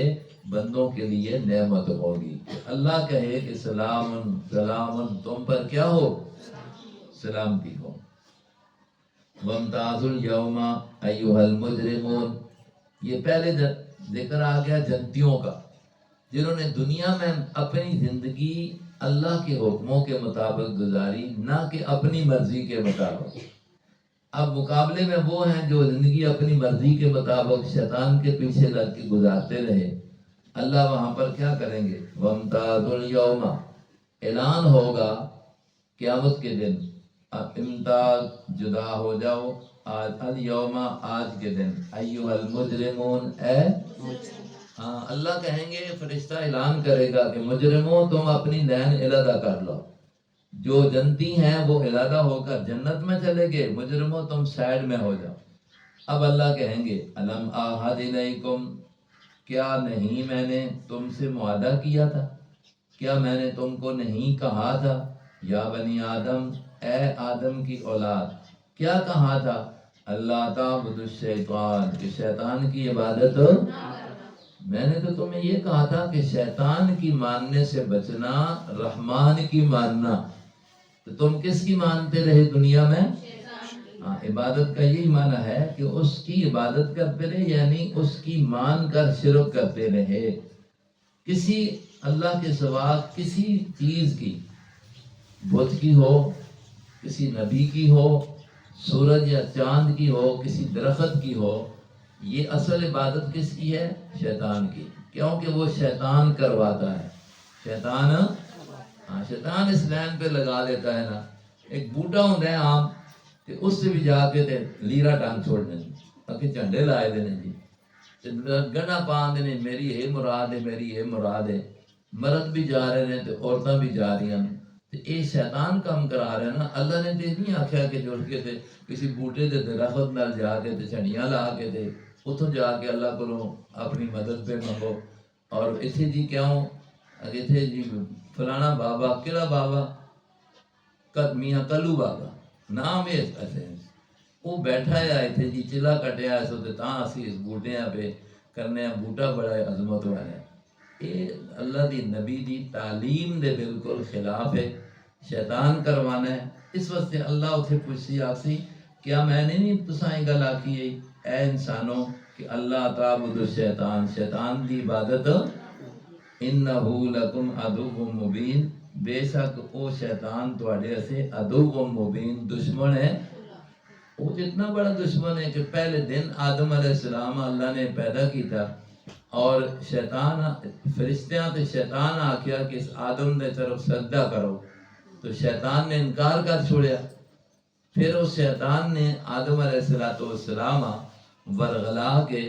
بندوں کے لیے نعمت ہوگی. اللہ کہے کہ سلام سلام تم پر کیا ہو؟ سلامتی ہو. وَامْتَازُوا الْيَوْمَ أَيُّهَا الْمُجْرِمُونَ. یہ پہلے ذکر آ گیا جنتیوں کا، جنہوں نے دنیا میں اپنی زندگی اللہ کے حکموں کے مطابق گزاری، نہ کہ اپنی مرضی کے مطابق. اب مقابلے میں وہ ہیں جو زندگی اپنی مرضی کے مطابق شیطان کے پیچھے لگ کے گزارتے رہے. اللہ وہاں پر کیا کریں گے؟ وَامْتَازُوا الْيَوْمَ، اعلان ہوگا قیامت کے دن، امتاز جدا ہو جاؤ، آج الیوم آج کے دن، ایھا المجرمون اے ہاں اللہ کہیں گے، فرشتہ اعلان کرے گا کہ مجرموں تم اپنی لین علیحدہ کر لو. جو جنتی ہیں وہ علیحدہ ہو کر جنت میں چلے گئے، مجرموں تم سائڈ میں ہو جاؤ. اب اللہ کہیں گے الم اعہد الیکم، کیا نہیں میں نے تم سے معاہدہ کیا تھا؟ کیا میں نے تم کو نہیں کہا تھا یا بنی آدم، اے آدم کی اولاد، کیا کہا تھا؟ اللہ تعبدوا الشیطان، کہ شیطان کی عبادت. میں نے تو تمہیں یہ کہا تھا کہ شیطان کی ماننے سے بچنا، رحمان کی ماننا. تو تم کس کی مانتے رہے دنیا میں؟ ہاں، عبادت کا یہی معنی ہے کہ اس کی عبادت کرتے رہے، یعنی اس کی مان کر شرک کرتے رہے. کسی اللہ کے سوا کسی چیز کی، بت کی ہو، کسی نبی کی ہو، سورج یا چاند کی ہو، کسی درخت کی ہو، یہ اصل عبادت کس کی ہے؟ شیطان کی. کیونکہ وہ شیطان کرواتا ہے. شیطان شیطان اس لائن پہ لگا دیتا ہے نا. ایک بوٹا ہوتا ہے عام، کہ اس سے بھی جا کے تے لیرا ٹانگ چھوڑ دیں، اکھے جھنڈے لائے دینے جی، گنا پان دینے، میری یہ مراد ہے، میری یہ مراد ہے. مرد بھی جا رہے ہیں تو عورتیں بھی جا رہی ہیں. یہ شیطان کام کرا رہے ہیں نا. اللہ نے تو نہیں آخیا کہ جڑ کے تے کسی بوٹے دے درخت نال جا کے تے جھنڈیاں لا کے تے اتوں جا کے اللہ کو اپنی مدد پہ منگو. اور اتنے جی کیوں اتنے جی فلانا بابا، کہڑا بابا؟ میاں کلو بابا نام ہے ایسے، وہ بیٹھا ہے اتنے جی چلا کٹیا سو تے تاں اسی اس بوٹیاں پہ کرنے ہیں. بوٹا بڑا عظمت والا ہے. یہ اللہ دی نبی دی تعلیم دے بالکل خلاف ہے. شیطان کروانا ہے. اس واسطے اللہ اتنے پوچھسی آسی، کیا میں نے نہیں تساں گل آکھی ہے اے انسانوں کہ اللہ تعبدوا الشیطان، شیطان دی عبادت، انہو لکم عدو مبین، بے شک او شیطان تواڈے سے عدو مبین، دشمن ہے. وہ اتنا بڑا دشمن ہے کہ پہلے دن آدم علیہ السلام اللہ نے پیدا کیتا، اور شیطان فرشتیاں تے شیطان آکھیا کہ اس آدم دے طرف سجدہ کرو، تو شیطان نے انکار کر چھوڑیا. پھر اس شیطان نے آدم علیہ السلام ورغلا کے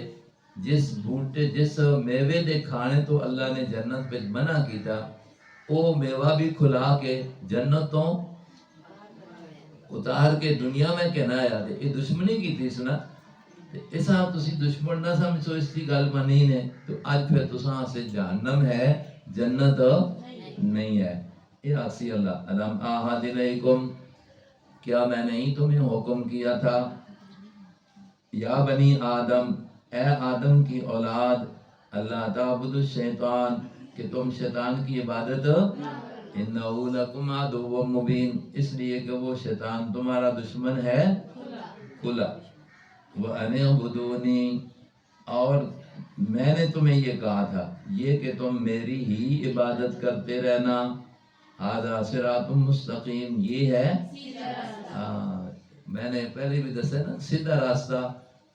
جس بوٹے جس میوے دے کھانے تو اللہ نے جنت پہ منع کیتا، وہ میوہ بھی کھلا کے جنتوں اتار کے دنیا میں کہنا آیا. یہ دشمنی کی تھی سنا. اس آپ تسی دشمن نہ سمجھو اس کی گل منی نے، تو آج پھر تساں سے جہنم ہے، جنت نہیں ہے. یہ آسی اللہ الم اعہد الیکم، کیا میں نہیں تمہیں حکم کیا تھا یا بنی آدم، اے آدم کی اولاد، اللہ تعبدوا الشیطان، کہ تم شیطان کی عبادت، انہو لکم عدو مبین، اس لیے کہ وہ شیطان تمہارا دشمن ہے کھلا. وَأَنِ اعْبُدُونِي، اور میں نے تمہیں یہ کہا تھا یہ کہ تم میری ہی عبادت کرتے رہنا. ھذا صراط مستقیم، یہ ہے میں نے پہلے بھی دسا نا سیدھا راستہ.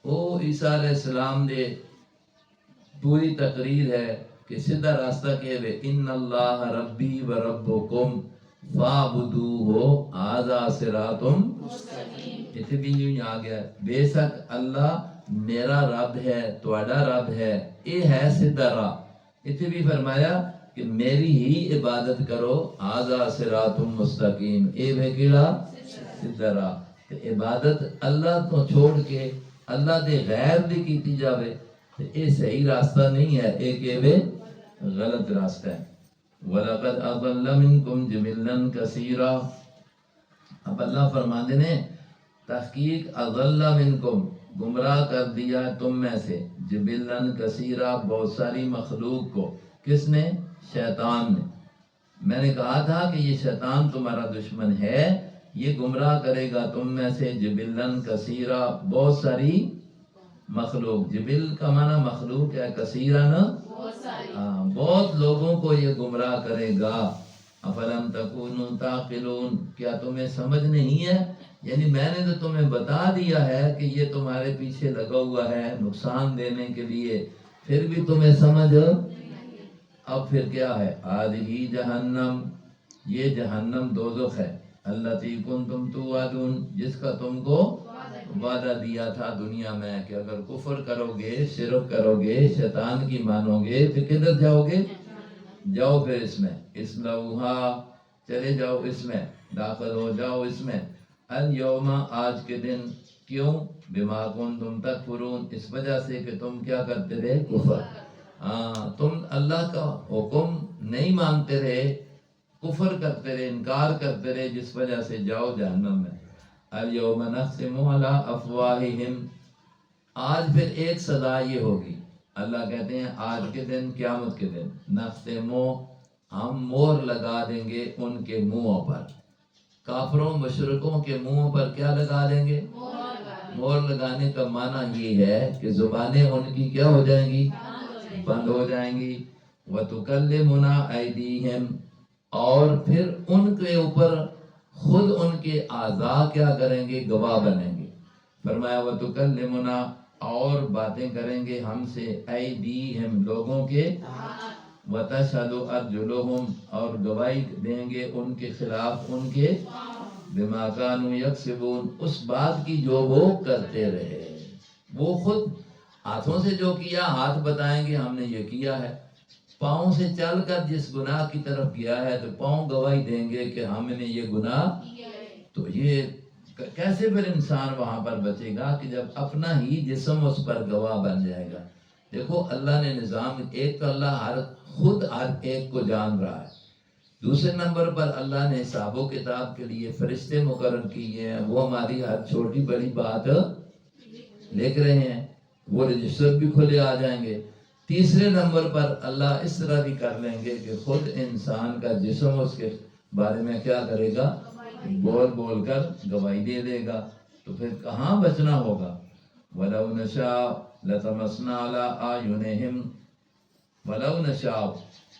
وہ عیسیٰ علیہ السلام دے پوری تقریر ہے کہ سیدھا راستہ کہ ان اللہ ربی و ربکم فاعبدوہ ھذا صراط مستقیم. اتنے بھی یوں آ گیا بے شک اللہ میرا رب ہے، تواڈا رب ہے، یہ ہے سیدھا راہ. اتنے بھی فرمایا کہ میری ہی عبادت کرو، ھذا صراط مستقیم، اے ہے کیڑا سیدھا راہ. عبادت اللہ کو چھوڑ کے اللہ دے غیر دی کیتی جاوے تو یہ صحیح راستہ نہیں ہے، ایک غلط راستہ ہے. وَلَقَدْ أَضَلَّ مِنْكُمْ جِبِلًّا كَثِيرًا. اب اللہ فرماندے نے تحقیق اضل منکم گمراہ کر دیا تم میں سے جبلن کثیرہ بہت ساری مخلوق کو. کس نے؟ شیطان نے. میں نے کہا تھا کہ یہ شیطان تمہارا دشمن ہے، یہ گمراہ کرے گا تم میں سے جبلن کثیرہ بہت ساری مخلوق. جبل کا معنی مخلوق ہے، کثیرہ نا بہت لوگوں کو یہ گمراہ کرے گا. افلم تکونوا تعقلون کیا تمہیں سمجھ نہیں ہے؟ یعنی میں نے تو تمہیں بتا دیا ہے کہ یہ تمہارے پیچھے لگا ہوا ہے نقصان دینے کے لیے، پھر بھی تمہیں سمجھ. اب پھر کیا ہے؟ ہی جہنم یہ جہنم دوزخ ہے، التی کنتم توعدون جس کا تم کو وعدہ دیا تھا دنیا میں کہ اگر کفر کرو گے، شرک کرو گے، شیطان کی مانو گے تو کدھر جاؤ گے؟ جاؤ پھر اس میں اسلوہا چلے جاؤ، اس میں داخل ہو جاؤ اس میں. الیوم آج کے دن. کیوں؟ بما کنتم تکفرون اس وجہ سے کہ تم کیا کرتے رہے؟ کفر. تم اللہ کا حکم نہیں مانتے رہے، کفر کرتے رہے، انکار کرتے رہے، جس وجہ سے جاؤ جہنم میں. الیوم نختم علی افواہہم آج پھر ایک سزا یہ ہوگی. اللہ کہتے ہیں آج کے دن قیامت کے دن نختمو ہم مہر لگا دیں گے ان کے منہوں پر. کافروں مشرکوں کے منہوں پر کیا لگا دیں گے؟ مہر لگانے کا معنی یہ ہے کہ زبانیں ان کی کیا ہو جائیں گی؟ بند ہو جائیں گی. وَتُكَلِّمُنَا أَيْدِيهِمْ اور پھر ان کے اوپر خود ان کے اعضاء کیا کریں گے؟ گواہ بنیں گے. فرمایا وَتُكَلِّمُنَا اور باتیں کریں گے ہم سے أَيْدِيهِمْ لوگوں کے، وَتَشْهَدُ أَرْجُلُهُمْ اور گواہی دیں گے ان کے خلاف ان کے، بِمَا كَانُوا يَكْسِبُونَ اس بات کی جو وہ کرتے رہے. وہ خود ہاتھوں سے جو کیا ہاتھ بتائیں گے ہم نے یہ کیا ہے، پاؤں سے چل کر جس گناہ کی طرف گیا ہے تو پاؤں گواہی دیں گے کہ ہم نے یہ گناہ. تو یہ کیسے پھر انسان وہاں پر بچے گا کہ جب اپنا ہی جسم اس پر گواہ بن جائے گا. دیکھو اللہ نے نظام ایک تو اللہ خود ہر ایک کو جان رہا ہے. دوسرے نمبر پر اللہ نے حساب و کتاب کے لیے فرشتے مقرر کیے ہیں، وہ ہماری ہر چھوٹی بڑی بات لکھ رہے ہیں، وہ رجسٹر بھی کھلے آ جائیں گے. تیسرے نمبر پر اللہ اس طرح بھی کر لیں گے کہ خود انسان کا جسم اس کے بارے میں کیا کرے گا؟ بول بول کر گواہی دے دے گا. تو پھر کہاں بچنا ہوگا؟ وَلَوْ نَشَاءُ لَطَمَسْنَا عَلَىٰ أَعْيُنِهِمْ وَلَوْ نَشَاءُ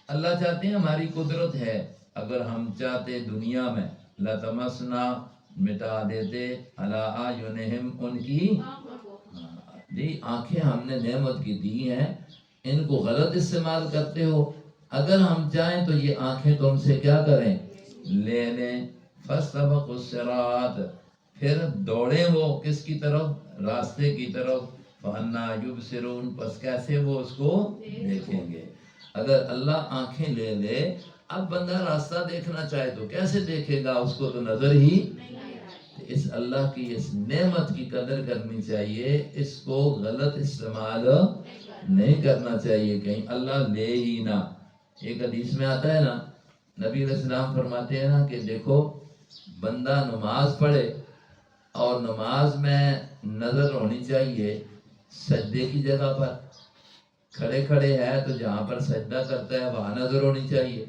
اللہ چاہتے ہیں، ہماری قدرت ہے، اگر ہم چاہتے دنیا میں لَطَمَسْنَا مٹا دیتے عَلَىٰ أَعْيُنِهِمْ ان کی جی آنکھیں ہم نے نعمت کی دی ہیں، ان کو غلط استعمال کرتے ہو. اگر ہم چاہیں تو یہ آنکھیں تم سے کیا کریں؟ لے لیں. فَاسْتَبَقُوا الصِّرَاطَ پھر دوڑیں وہ کس کی طرف؟ راستے کی طرف. فَأَنَّىٰ يُبْصِرُونَ پس کیسے وہ اس کو دیکھیں گے؟ اگر اللہ آنکھیں لے لے، اب بندہ راستہ دیکھنا چاہے تو کیسے دیکھے گا؟ اس کو تو نظر ہی. اس اللہ کی اس نعمت کی قدر کرنی چاہیے، اس کو غلط استعمال نہیں کرنا چاہیے کہیں اللہ لے ہی نہ. ایک حدیث میں آتا ہے نا، نبی علیہ السلام فرماتے ہیں نا کہ دیکھو بندہ نماز پڑھے اور نماز میں نظر ہونی چاہیے سجدے کی جگہ پر. کھڑے کھڑے ہے تو جہاں پر سجدہ کرتا ہے وہاں نظر ہونی چاہیے،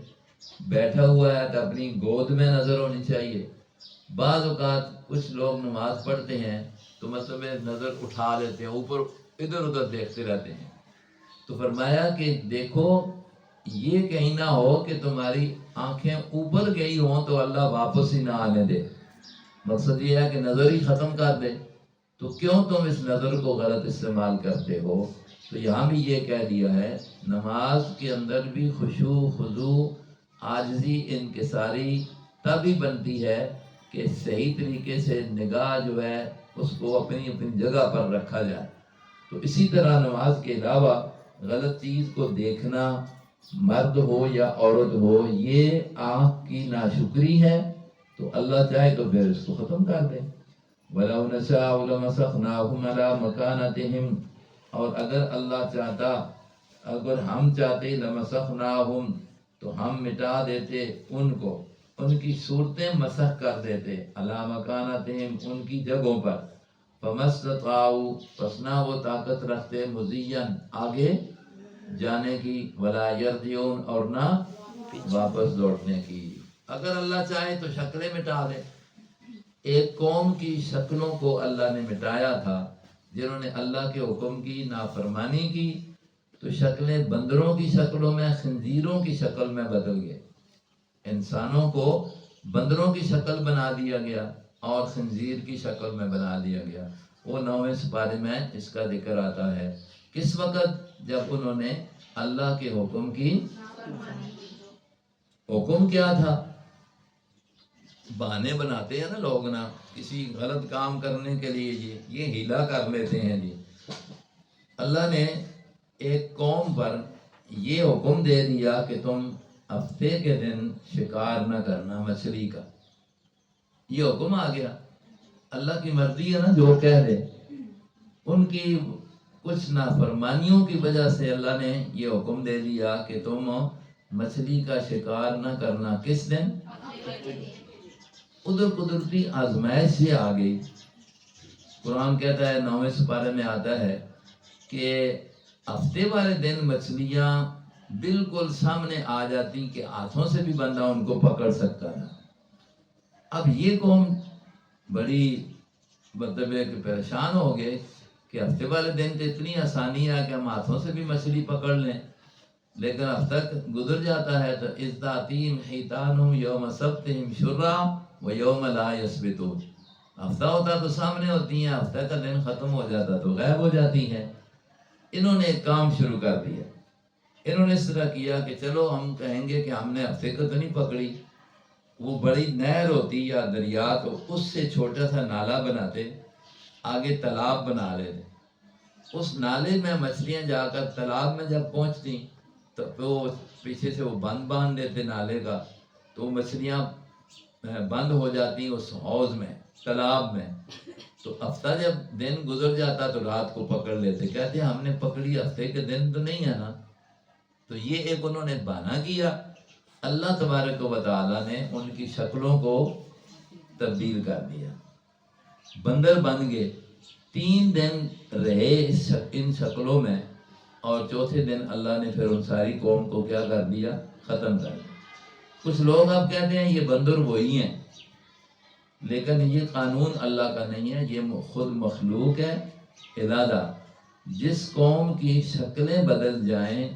بیٹھا ہوا ہے تو اپنی گود میں نظر ہونی چاہیے. بعض اوقات کچھ لوگ نماز پڑھتے ہیں تو مطلب نظر اٹھا لیتے ہیں، اوپر ادھر ادھر دیکھتے رہتے ہیں. تو فرمایا کہ دیکھو یہ کہیں نہ ہو کہ تمہاری آنکھیں اوپر گئی ہوں تو اللہ واپس ہی نہ آنے دے. مقصد یہ ہے کہ نظر ہی ختم کر دے. تو کیوں تم اس نظر کو غلط استعمال کرتے ہو؟ تو یہاں بھی یہ کہہ دیا ہے نماز کے اندر بھی خشوع خضوع عاجزی انکساری تبھی بنتی ہے کہ صحیح طریقے سے نگاہ جو ہے اس کو اپنی اپنی جگہ پر رکھا جائے. تو اسی طرح نماز کے علاوہ غلط چیز کو دیکھنا، مرد ہو یا عورت ہو، یہ آنکھ کی ناشکری ہے. تو اللہ چاہے تو پھر اس کو ختم کر دے. وَلَوْ نَشَاءُ لَمَسَخْنَاهُمْ عَلَىٰ مَكَانَتِهِمْ اور اگر اللہ چاہتا، اگر ہم چاہتے لَمَسَخْنَاهُمْ تو ہم مٹا دیتے ان کو ان کی صورتیں مسح کر دیتے، علی مکانتہم ان کی جگہوں پر، فمستطاعوا پس نہ وہ طاقت رکھتے، مزین آگے جانے کی، ولا یرجعون اور نہ واپس لوٹنے کی۔ اگر اللہ چاہے تو شکلیں مٹا دے۔ ایک قوم کی شکلوں کو اللہ نے مٹایا تھا، جنہوں نے اللہ کے حکم کی نافرمانی کی تو شکلیں بندروں کی شکلوں میں، خنزیروں کی شکل میں بدل گئے۔ انسانوں کو بندروں کی شکل بنا دیا گیا اور خنزیر کی شکل میں بنا دیا گیا۔ وہ 9ویں سپارے میں اس کا ذکر آتا ہے۔ کس وقت؟ جب انہوں نے اللہ کے حکم کی، حکم کیا تھا؟ بہانے بناتے ہیں نا لوگ، نا کسی غلط کام کرنے کے لیے یہ ہیلا کر لیتے ہیں جی۔ اللہ نے ایک قوم پر یہ حکم دے دیا کہ تم ہفتے کے دن شکار نہ کرنا مچھلی کا، یہ حکم آ گیا۔ اللہ کی مرضی ہے نا، جو کہہ دے۔ ان کی کچھ نافرمانیوں کی وجہ سے اللہ نے یہ حکم دے دیا کہ تم مچھلی کا شکار نہ کرنا۔ کس دن؟ ادھر قدرتی آزمائش سے آ گئی۔ قرآن کہتا ہے 9ویں سپارے میں آتا ہے کہ ہفتے والے دن مچھلیاں بالکل سامنے آ جاتی کہ ہاتھوں سے بھی بندہ ان کو پکڑ سکتا تھا۔ اب یہ قوم بڑی مطلب ہے کہ پریشان ہو گئے کہ ہفتے والے دن تو اتنی آسانی ہے کہ ہم ہاتھوں سے بھی مچھلی پکڑ لیں، لیکن ہفتہ گزر جاتا ہے تو اذ تأتیہم حیتانہم یوم سبتہم شرعا و یوم لا یسبتون، ہفتہ ہوتا تو سامنے ہوتی ہیں، ہفتہ کا دن ختم ہو جاتا تو غائب ہو جاتی ہیں۔ انہوں نے ایک کام شروع کر دیا، انہوں نے اس طرح کیا کہ چلو ہم کہیں گے کہ ہم نے ہفتے کو تو نہیں پکڑی، وہ بڑی نہر ہوتی یا دریا تو اس سے چھوٹا سا نالا بناتے، آگے تالاب بنا لیتے، اس نالے میں مچھلیاں جا کر تالاب میں جب پہنچتی تو وہ پیچھے سے وہ بند باندھ دیتے نالے کا، تو مچھلیاں بند ہو جاتی اس حوض میں، تالاب میں۔ تو ہفتہ جب دن گزر جاتا تو رات کو پکڑ لیتے، کہتے ہم نے پکڑی، ہفتے کے دن تو نہیں ہے نا۔ تو یہ ایک انہوں نے بہانہ کیا۔ اللہ تبارک و تعالیٰ نے ان کی شکلوں کو تبدیل کر دیا، بندر بن گئے۔ 3 دن رہے ان شکلوں میں، اور چوتھے دن اللہ نے پھر ان ساری قوم کو کیا کر دیا؟ ختم کر دیا۔ کچھ لوگ اب کہتے ہیں یہ بندر وہی ہیں، لیکن یہ قانون اللہ کا نہیں ہے، یہ خود مخلوق ہے۔ ارادہ، جس قوم کی شکلیں بدل جائیں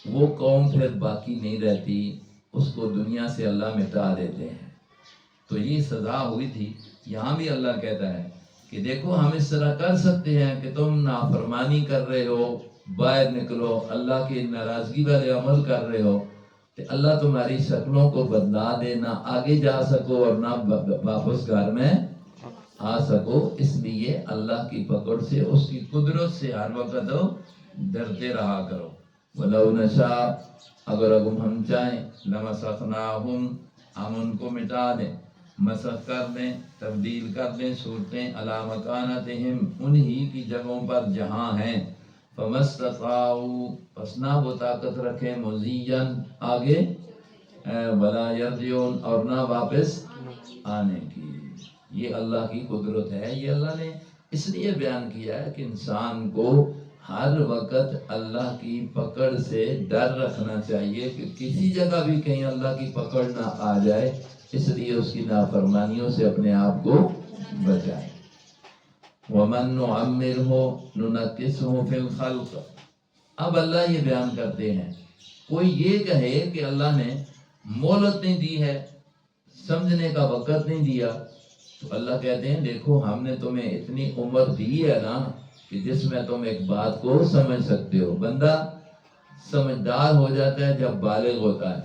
وہ قوم پھر باقی نہیں رہتی، اس کو دنیا سے اللہ مٹا دیتے ہیں۔ تو یہ سزا ہوئی تھی۔ یہاں بھی اللہ کہتا ہے کہ دیکھو ہم اس طرح کر سکتے ہیں کہ تم نافرمانی کر رہے ہو، باہر نکلو، اللہ کی ناراضگی والے عمل کر رہے ہو، کہ اللہ تمہاری شکلوں کو بدلا دے، نہ آگے جا سکو اور نہ واپس گھر میں آ سکو۔ اس لیے اللہ کی پکڑ سے، اس کی قدرت سے ہر وقت ڈرتے رہا کرو۔ وَلَوْ نَشَاءُ اگر ہم چاہیں، لَمَسَخْنَاهُمْ ہم ان کو مٹا دیں، مسخ کر دیں، تبدیل کر دیں صورتیں، عَلَى مَكَانَتِهِمْ انہی کی جگہوں پر جہاں ہیں، فَمَسْتَطَاعُوا پس نہ وہ طاقت رکھیں، مُزِيًّا آگے، وَلَا يَرْجِعُونَ اور نہ واپس آنے کی۔ یہ اللہ کی قدرت ہے۔ یہ اللہ نے اس لیے بیان کیا ہے کہ انسان کو ہر وقت اللہ کی پکڑ سے ڈر رکھنا چاہیے کہ کسی جگہ بھی کہیں اللہ کی پکڑ نہ آ جائے، اس لیے اس کی نافرمانیوں سے اپنے آپ کو بچائے۔ وَمَن نُعَمِّرْهُ نُنَكِّسْهُ فِي الْخَلْقِ اب اللہ یہ بیان کرتے ہیں، کوئی یہ کہے کہ اللہ نے مہلت نہیں دی ہے، سمجھنے کا وقت نہیں دیا، تو اللہ کہتے ہیں دیکھو ہم نے تمہیں اتنی عمر دی ہے نا کہ جس میں تم ایک بات کو سمجھ سکتے ہو۔ بندہ سمجھدار ہو جاتا ہے جب بالغ ہوتا ہے،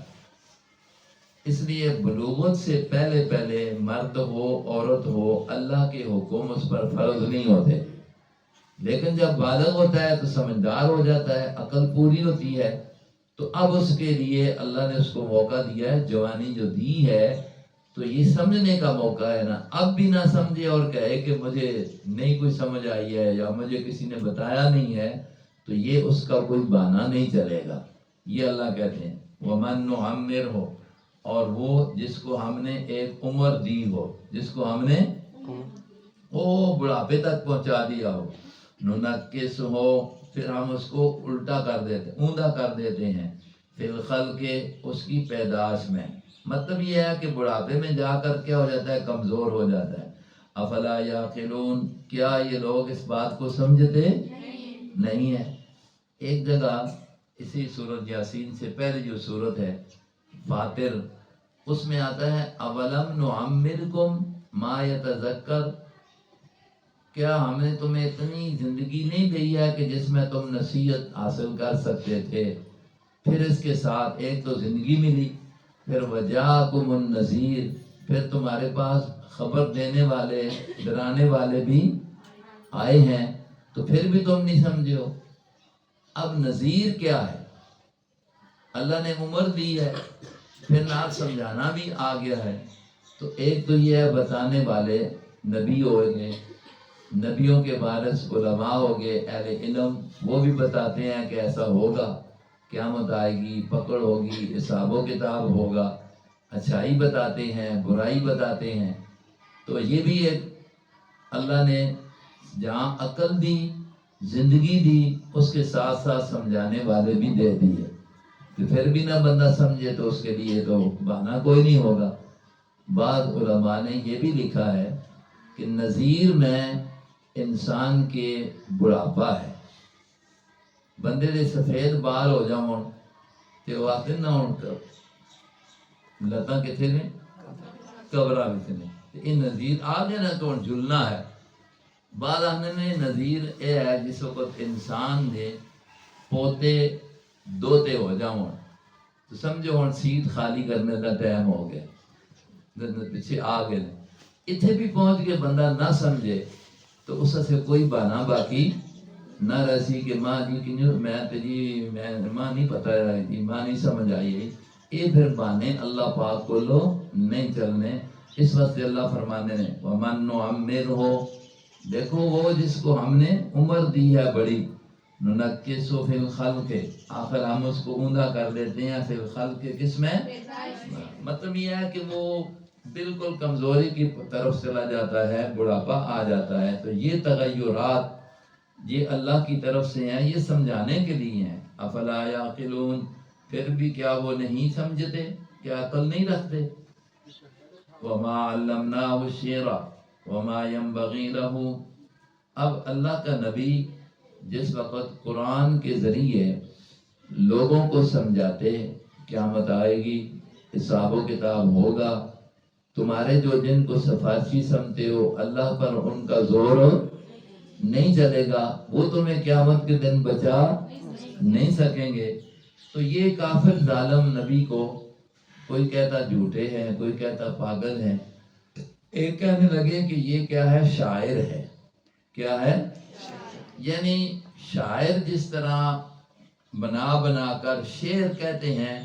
اس لیے بلوغت سے پہلے پہلے مرد ہو عورت ہو اللہ کے حکم اس پر فرض نہیں ہوتے، لیکن جب بالغ ہوتا ہے تو سمجھدار ہو جاتا ہے، عقل پوری ہوتی ہے، تو اب اس کے لیے اللہ نے اس کو موقع دیا ہے، جوانی جو دی ہے تو یہ سمجھنے کا موقع ہے نا۔ اب بھی نہ سمجھے اور کہے کہ مجھے نہیں کوئی سمجھ آئی ہے یا مجھے کسی نے بتایا نہیں ہے، تو یہ اس کا کوئی بہانہ نہیں چلے گا۔ یہ اللہ کہتے ہیں وَمَن نُعَمِّرْهُ اور وہ جس کو ہم نے ایک عمر دی ہو، جس کو ہم نے وہ بڑھاپے تک پہنچا دیا ہو، ننکس ہو، پھر ہم اس کو الٹا کر دیتے، اوندا کر دیتے ہیں، فی الخلق کے اس کی پیدائش میں۔ مطلب یہ ہے کہ بڑھاپے میں جا کر کیا ہو جاتا ہے، کمزور ہو جاتا ہے۔ افلا یعقلون، کیا یہ لوگ اس بات کو سمجھتے نہیں ہے؟ ایک جگہ اسی سورۃ یاسین سے پہلے جو سورت ہے فاطر، اس میں آتا ہے اولم نعمرکم ما یتذکر، کیا ہم نے تمہیں اتنی زندگی نہیں دی ہے کہ جس میں تم نصیحت حاصل کر سکتے تھے؟ پھر اس کے ساتھ ایک تو زندگی ملی، پھر وجاکم النذیر، پھر تمہارے پاس خبر دینے والے، ڈرانے والے بھی آئے ہیں، تو پھر بھی تم نہیں سمجھے ہو۔ اب نذیر کیا ہے؟ اللہ نے عمر دی ہے، پھر نہ سمجھانا بھی آ گیا ہے۔ تو ایک تو یہ ہے بتانے والے نبی ہوئے گے، نبیوں کے وارث علماء ہو گئے، اہل علم، وہ بھی بتاتے ہیں کہ ایسا ہوگا، قیامت آئے گی، پکڑ ہوگی، حساب و کتاب ہوگا، اچھائی بتاتے ہیں، برائی بتاتے ہیں۔ تو یہ بھی ایک اللہ نے جہاں عقل دی، زندگی دی، اس کے ساتھ ساتھ سمجھانے والے بھی دے دیے، کہ پھر بھی نہ بندہ سمجھے تو اس کے لیے تو بہانہ کوئی نہیں ہوگا۔ بعض علماء نے یہ بھی لکھا ہے کہ نذیر میں انسان کے بڑھاپا ہے، بندے دے سفید بال ہو جاؤں تے وہ آخر نہ ہوں لتاں کتنے نے قبرہ بھی نے، یہ نذیر آ گیا نا تو جلنا ہے۔ بعد آنے نے نذیر اے ہے جس وقت انسان دے پوتے دوتے ہو جاؤں تو سمجھو ہوں سیٹ خالی کرنے کا ٹائم ہو گیا، پیچھے آ گئے، اتنے بھی پہنچ کے بندہ نہ سمجھے تو اس سے کوئی بہانہ باقی نہ رسی کہ ماں جی کنیوں میں ماں نہیں پتہ جی، ماں نہیں سمجھ آئی، یہ پھر بہانے اللہ پاک کو لو نہیں چلنے۔ اس وقت اللہ فرمانے نے وَمَن نُعَمِّرْهُ، دیکھو وہ جس کو ہم نے عمر دی ہے بڑی، نُنَكِّسُ فِي الْخَلْقِ، آخر ہم اس کو اوندا کر دیتے ہیں فی الخلق، کس میں؟ مطلب یہ ہے کہ وہ بالکل کمزوری کی طرف چلا جاتا ہے، بڑھاپا آ جاتا ہے۔ تو یہ تغیرات یہ اللہ کی طرف سے ہیں، یہ سمجھانے کے لیے ہیں۔ افلا یعقلون، پھر بھی کیا وہ نہیں سمجھتے، کیا عقل نہیں رکھتے؟ وما علمناہ الشعر وما ينبغي له، اب اللہ کا نبی جس وقت قرآن کے ذریعے لوگوں کو سمجھاتے قیامت آئے گی، حساب و کتاب ہوگا، تمہارے جو جن کو سفارشی سمجھتے ہو اللہ پر ان کا زور نہیں چلے گا، وہ تمہیں قیامت کے دن بچا نہیں سکیں گے۔ تو یہ کافر ظالم نبی کو کوئی کہتا جھوٹے ہیں، کوئی کہتا پاگل ہیں، ایک کہنے لگے کہ یہ کیا ہے، شاعر ہے۔ کیا ہے؟ یعنی شاعر جس طرح بنا بنا کر شعر کہتے ہیں،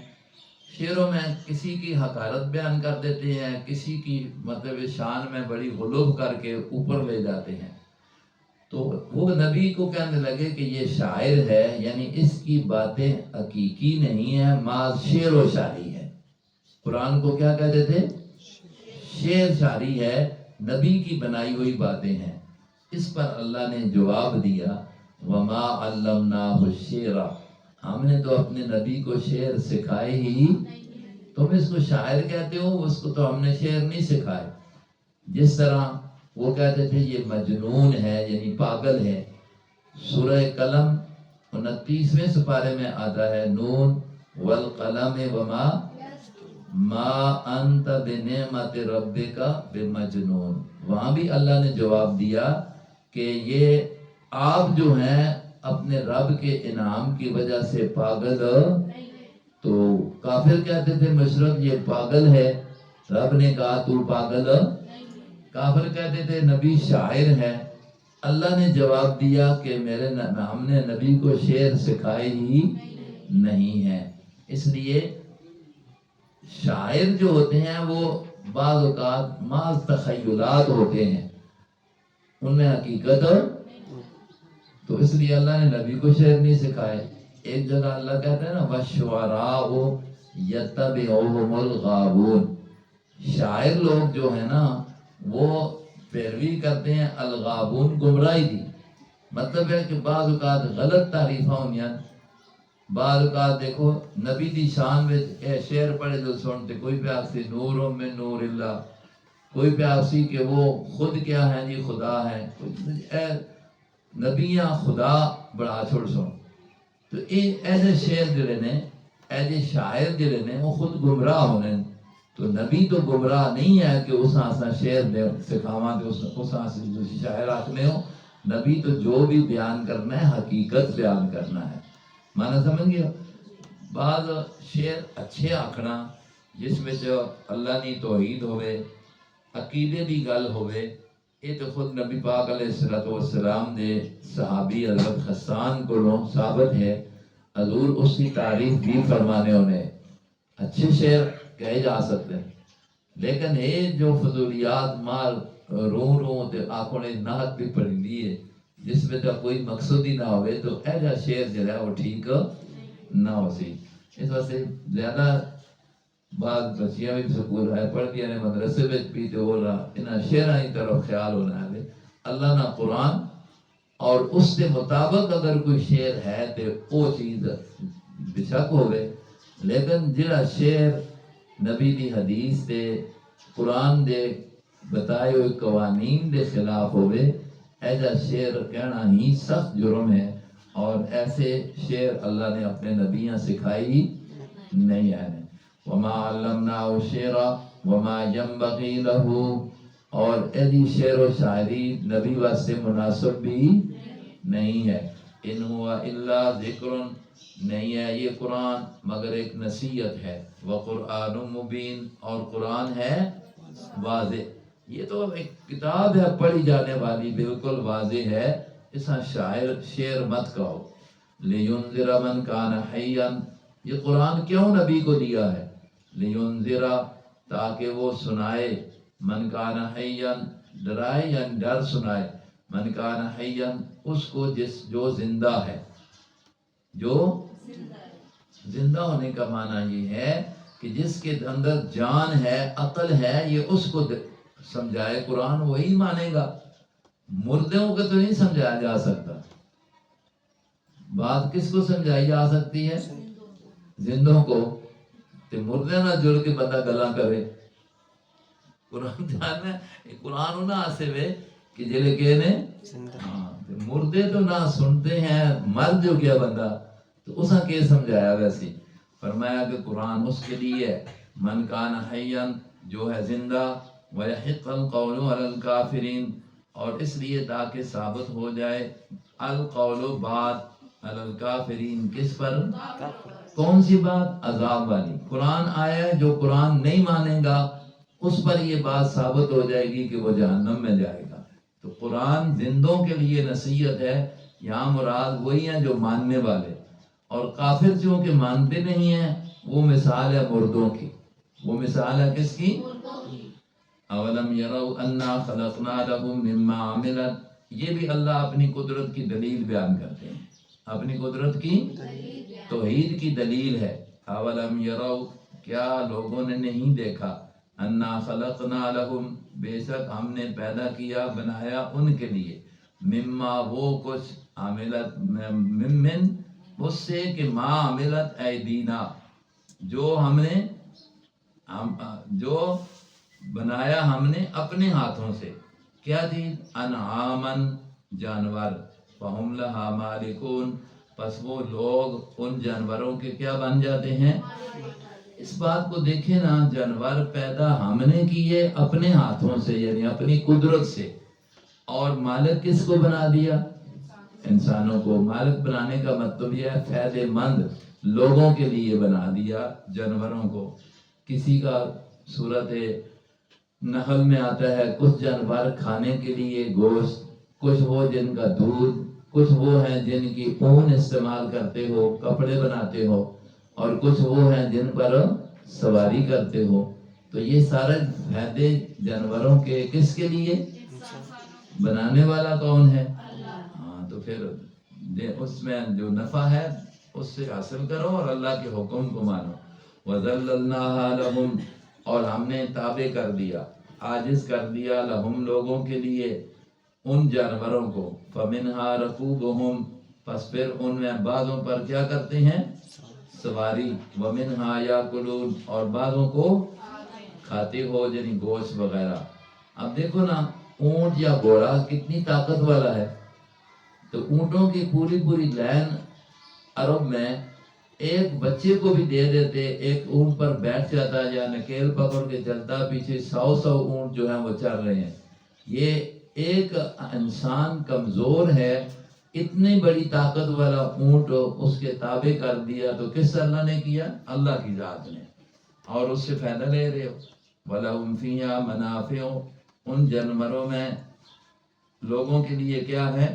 شعروں میں کسی کی حقارت بیان کر دیتے ہیں، کسی کی مطلب شان میں بڑی غلو کر کے اوپر لے جاتے ہیں، تو وہ نبی کو کہنے لگے کہ یہ شاعر ہے، یعنی اس کی باتیں حقیقی نہیں ہیں، ماذ شعر و شاعری ہے۔ قرآن کو کیا کہتے تھے؟ شعر شاعری ہے، نبی کی بنائی ہوئی باتیں ہیں۔ اس پر اللہ نے جواب دیا وما علمناہ الشعر، ہم نے تو اپنے نبی کو شعر سکھائے ہی، تم اس کو شاعر کہتے ہو، اس کو تو ہم نے شعر نہیں سکھائے۔ جس طرح وہ کہتے تھے یہ مجنون ہے، یعنی پاگل ہے۔ سورہ قلم 29ویں سپارے میں آتا ہے نون والقلم وما ما انت بنعمت ربک بمجنون، وہاں بھی اللہ نے جواب دیا کہ یہ آپ جو ہیں اپنے رب کے انعام کی وجہ سے پاگل، تو کافر کہتے تھے مشرک یہ پاگل ہے، رب نے کہا تو پاگل، کافر کہتے تھے نبی شاعر ہے۔ اللہ نے جواب دیا کہ ہم نے نبی کو شعر سکھائے ہی نہیں ہے۔ اس لیے شاعر جو ہوتے ہیں وہ بعض اوقات محض تخیلات ہوتے ہیں، ان میں حقیقت، تو اس لیے اللہ نے نبی کو شعر نہیں سکھائے۔ ایک جگہ اللہ کہتا ہے نا وَالشُّعَرَاءُ یتبعہم الغابون، شاعر لوگ جو ہیں نا وہ پیروی کرتے ہیں الغابون، گمراہی دی۔ مطلب ہے کہ بعض اوقات غلط تعریفاں ہونیاں، بعض اوقات دیکھو نبی دی شان میں اے شعر پڑھے تو سنتے، کوئی پہ آکسی نور من نور اللہ، کوئی پہ آکسی کہ وہ خود کیا ہے جی خدا ہے، اے نبیاں خدا بڑا چھوڑ سن۔ تو ایسے شعر جڑے نے، ایسے شاعر جڑے نے وہ خود گمراہ ہونے، تو نبی تو گمراہ نہیں ہے کہ اس آسا شعر دے سکھاواں تو اس آسا شاعر آکھنے ہو۔ نبی تو جو بھی بیان کرنا ہے حقیقت بیان کرنا ہے، مانا سمجھ گیا۔ بعض شعر اچھے آکھنا جس میں جو اللہ کی توحید ہوئے، عقیدے دی گل ہوئے، یہ تو خود نبی پاک علیہ السلام دے صحابی حضرت حسان کو ثابت ہے، حضور اس کی تعریف بھی فرمانے ہونے، اچھے شعر کہے جا سکتے ہیں۔ لیکن یہ جو فضولیات مار رو تے آنکھوں نے نہت بھی پڑھی لیے جس میں تو کوئی مقصد ہی نہ ہوئے، تو ایجا شعر جو ہے وہ ٹھیک نہ ہو سی۔ اس واسطے زیادہ بعض بچیاں بھی سکول ہے پڑھ دیا نے مدرسے میں بھی تو ہو رہا انہاں شعراں کی طرف خیال ہونا ہے۔ اللہ نہ قرآن اور اس کے مطابق اگر کوئی شعر ہے تو وہ چیز بے شک ہوئے، لیکن جڑا شعر نبی دی حدیث دے قرآن دے بتائے ہوئے قوانین دے خلاف ہوئے، ایسا شعر کہنا ہی سخت جرم ہے، اور ایسے شعر اللہ نے اپنے نبیاں سکھائی نہیں آنے۔ وما علمناہ الشعر وما ينبغي له، اور ایسی شعر و شاعری نبی واسطے مناسب بھی نہیں ہے۔ ان ہوا الا ذکر، نہیں ہے یہ قرآن مگر ایک نصیحت ہے، وقرآن مبین، اور قرآن ہے واضح۔ یہ تو ایک کتاب ہے پڑھی جانے والی، بالکل واضح ہے، اس شعر مت کہو۔ لینذر من کان حیا، یہ قرآن کیوں نبی کو دیا ہے؟ لینذر، تاکہ وہ سنائے، من کان حیا، ڈرائے یا ڈر سنائے، من کان حیا، اس کو جو زندہ ہے۔ جو زندہ ہونے کا معنی یہ ہے کہ جس کے اندر جان ہے، عقل ہے، یہ اس کو سمجھائے قرآن، وہی مانے گا۔ مردوں کو تو نہیں سمجھایا جا سکتا۔ بات کس کو سمجھائی جا سکتی ہے؟ زندوں کو۔ تو مردے نہ جڑ کے بندہ گلا کرے، قرآن جاننا ہے۔ قرآن انہاں آسے وے کہ جلے کہ نے مردے تو نہ سنتے ہیں، مر جو گیا بندہ تو اسا کے سمجھایا ویسی؟ فرمایا کہ قرآن اس کے لیے من کان حیا، جو ہے زندہ، ویحق القول علی الکافرین، اور اس لیے تاکہ ثابت ہو جائے القول، بات، علی الکافرین، کس پر؟ کون سی بات؟ عذاب والی۔ قرآن آیا ہے، جو قرآن نہیں مانے گا اس پر یہ بات ثابت ہو جائے گی کہ وہ جہنم میں جائے گا۔ تو قرآن زندوں کے لیے نصیحت ہے، یہاں مراد وہی ہیں جو ماننے والے، اور کافر جو کہ مانتے نہیں ہیں وہ مثال ہے مردوں کی۔ وہ مثال ہے کس کی؟ اولم یروا انا خلقنا لهم مما عملت، یہ بھی اللہ اپنی قدرت کی دلیل بیان کرتے ہیں، اپنی قدرت کی توحید کی دلیل ہے۔ اولم یروا، کیا لوگوں نے نہیں دیکھا، انا خلقنا لهم، بے شک ہم نے پیدا کیا، بنایا ان کے لیے، مما، وہ کچھ، عملت، ممن، اس سے کہ ما عملت ایدینا، جو ہم نے جو بنایا ہم نے اپنے ہاتھوں سے، کیا چیز؟ انعامن، جانور، فہم لہا مالکون، پس وہ لوگ ان جانوروں کے کیا بن جاتے ہیں؟ اس بات کو دیکھیں نا، جانور پیدا ہم نے کیے اپنے ہاتھوں سے، یعنی اپنی قدرت سے، اور مالک کس کو بنا دیا؟ انسانوں کو۔ مالک بنانے کا مطلب یہ ہے فائدے مند لوگوں کے لیے بنا دیا جانوروں کو۔ کسی کا صورت نحل میں آتا ہے کچھ جانور کھانے کے لیے گوشت، کچھ وہ جن کا دودھ، کچھ وہ ہیں جن کی اون استعمال کرتے ہو، کپڑے بناتے ہو، اور کچھ وہ ہیں جن پر سواری کرتے ہو۔ تو یہ سارے فائدے جانوروں کے کس کے لیے؟ بنانے والا کون ہے؟ ہاں، تو پھر اس میں جو نفع ہے اس سے حاصل کرو اور اللہ کے حکم کو مانو۔ وَذَلَّلْنَاهَا لَهُمْ، اور ہم نے تابع کر دیا، عاجز کر دیا، لہم لوگوں کے لیے، ان جانوروں کو، فَمِنْهَا رَكُوبُهُمْ، پس پھر ان میں بعضوں پر کیا کرتے ہیں؟ سواری، وَمِنْهَا يَأْكُلُونَ، اور بعضوں کو کھاتے ہو، یعنی گوشت وغیرہ۔ اب دیکھو نا، اونٹ یا گھوڑا کتنی طاقت والا ہے، تو اونٹوں کی پوری پوری لائن عرب میں ایک بچے کو بھی دے دیتے، ایک اونٹ پر بیٹھ جاتا یا نکیل پکڑ کے چلتا، پیچھے 100 اونٹ جو ہیں وہ چل رہے ہیں۔ یہ ایک انسان کمزور ہے، اتنی بڑی طاقت والا اونٹ اس کے تابع کر دیا، تو کس اللہ نے کیا؟ اللہ کی ذات نے، اور اس سے فائدہ لے رہے ہو۔ وَلَهُمْ فِيهَا مَنَافِعُ، ان جانوروں میں لوگوں کے لیے کیا ہے؟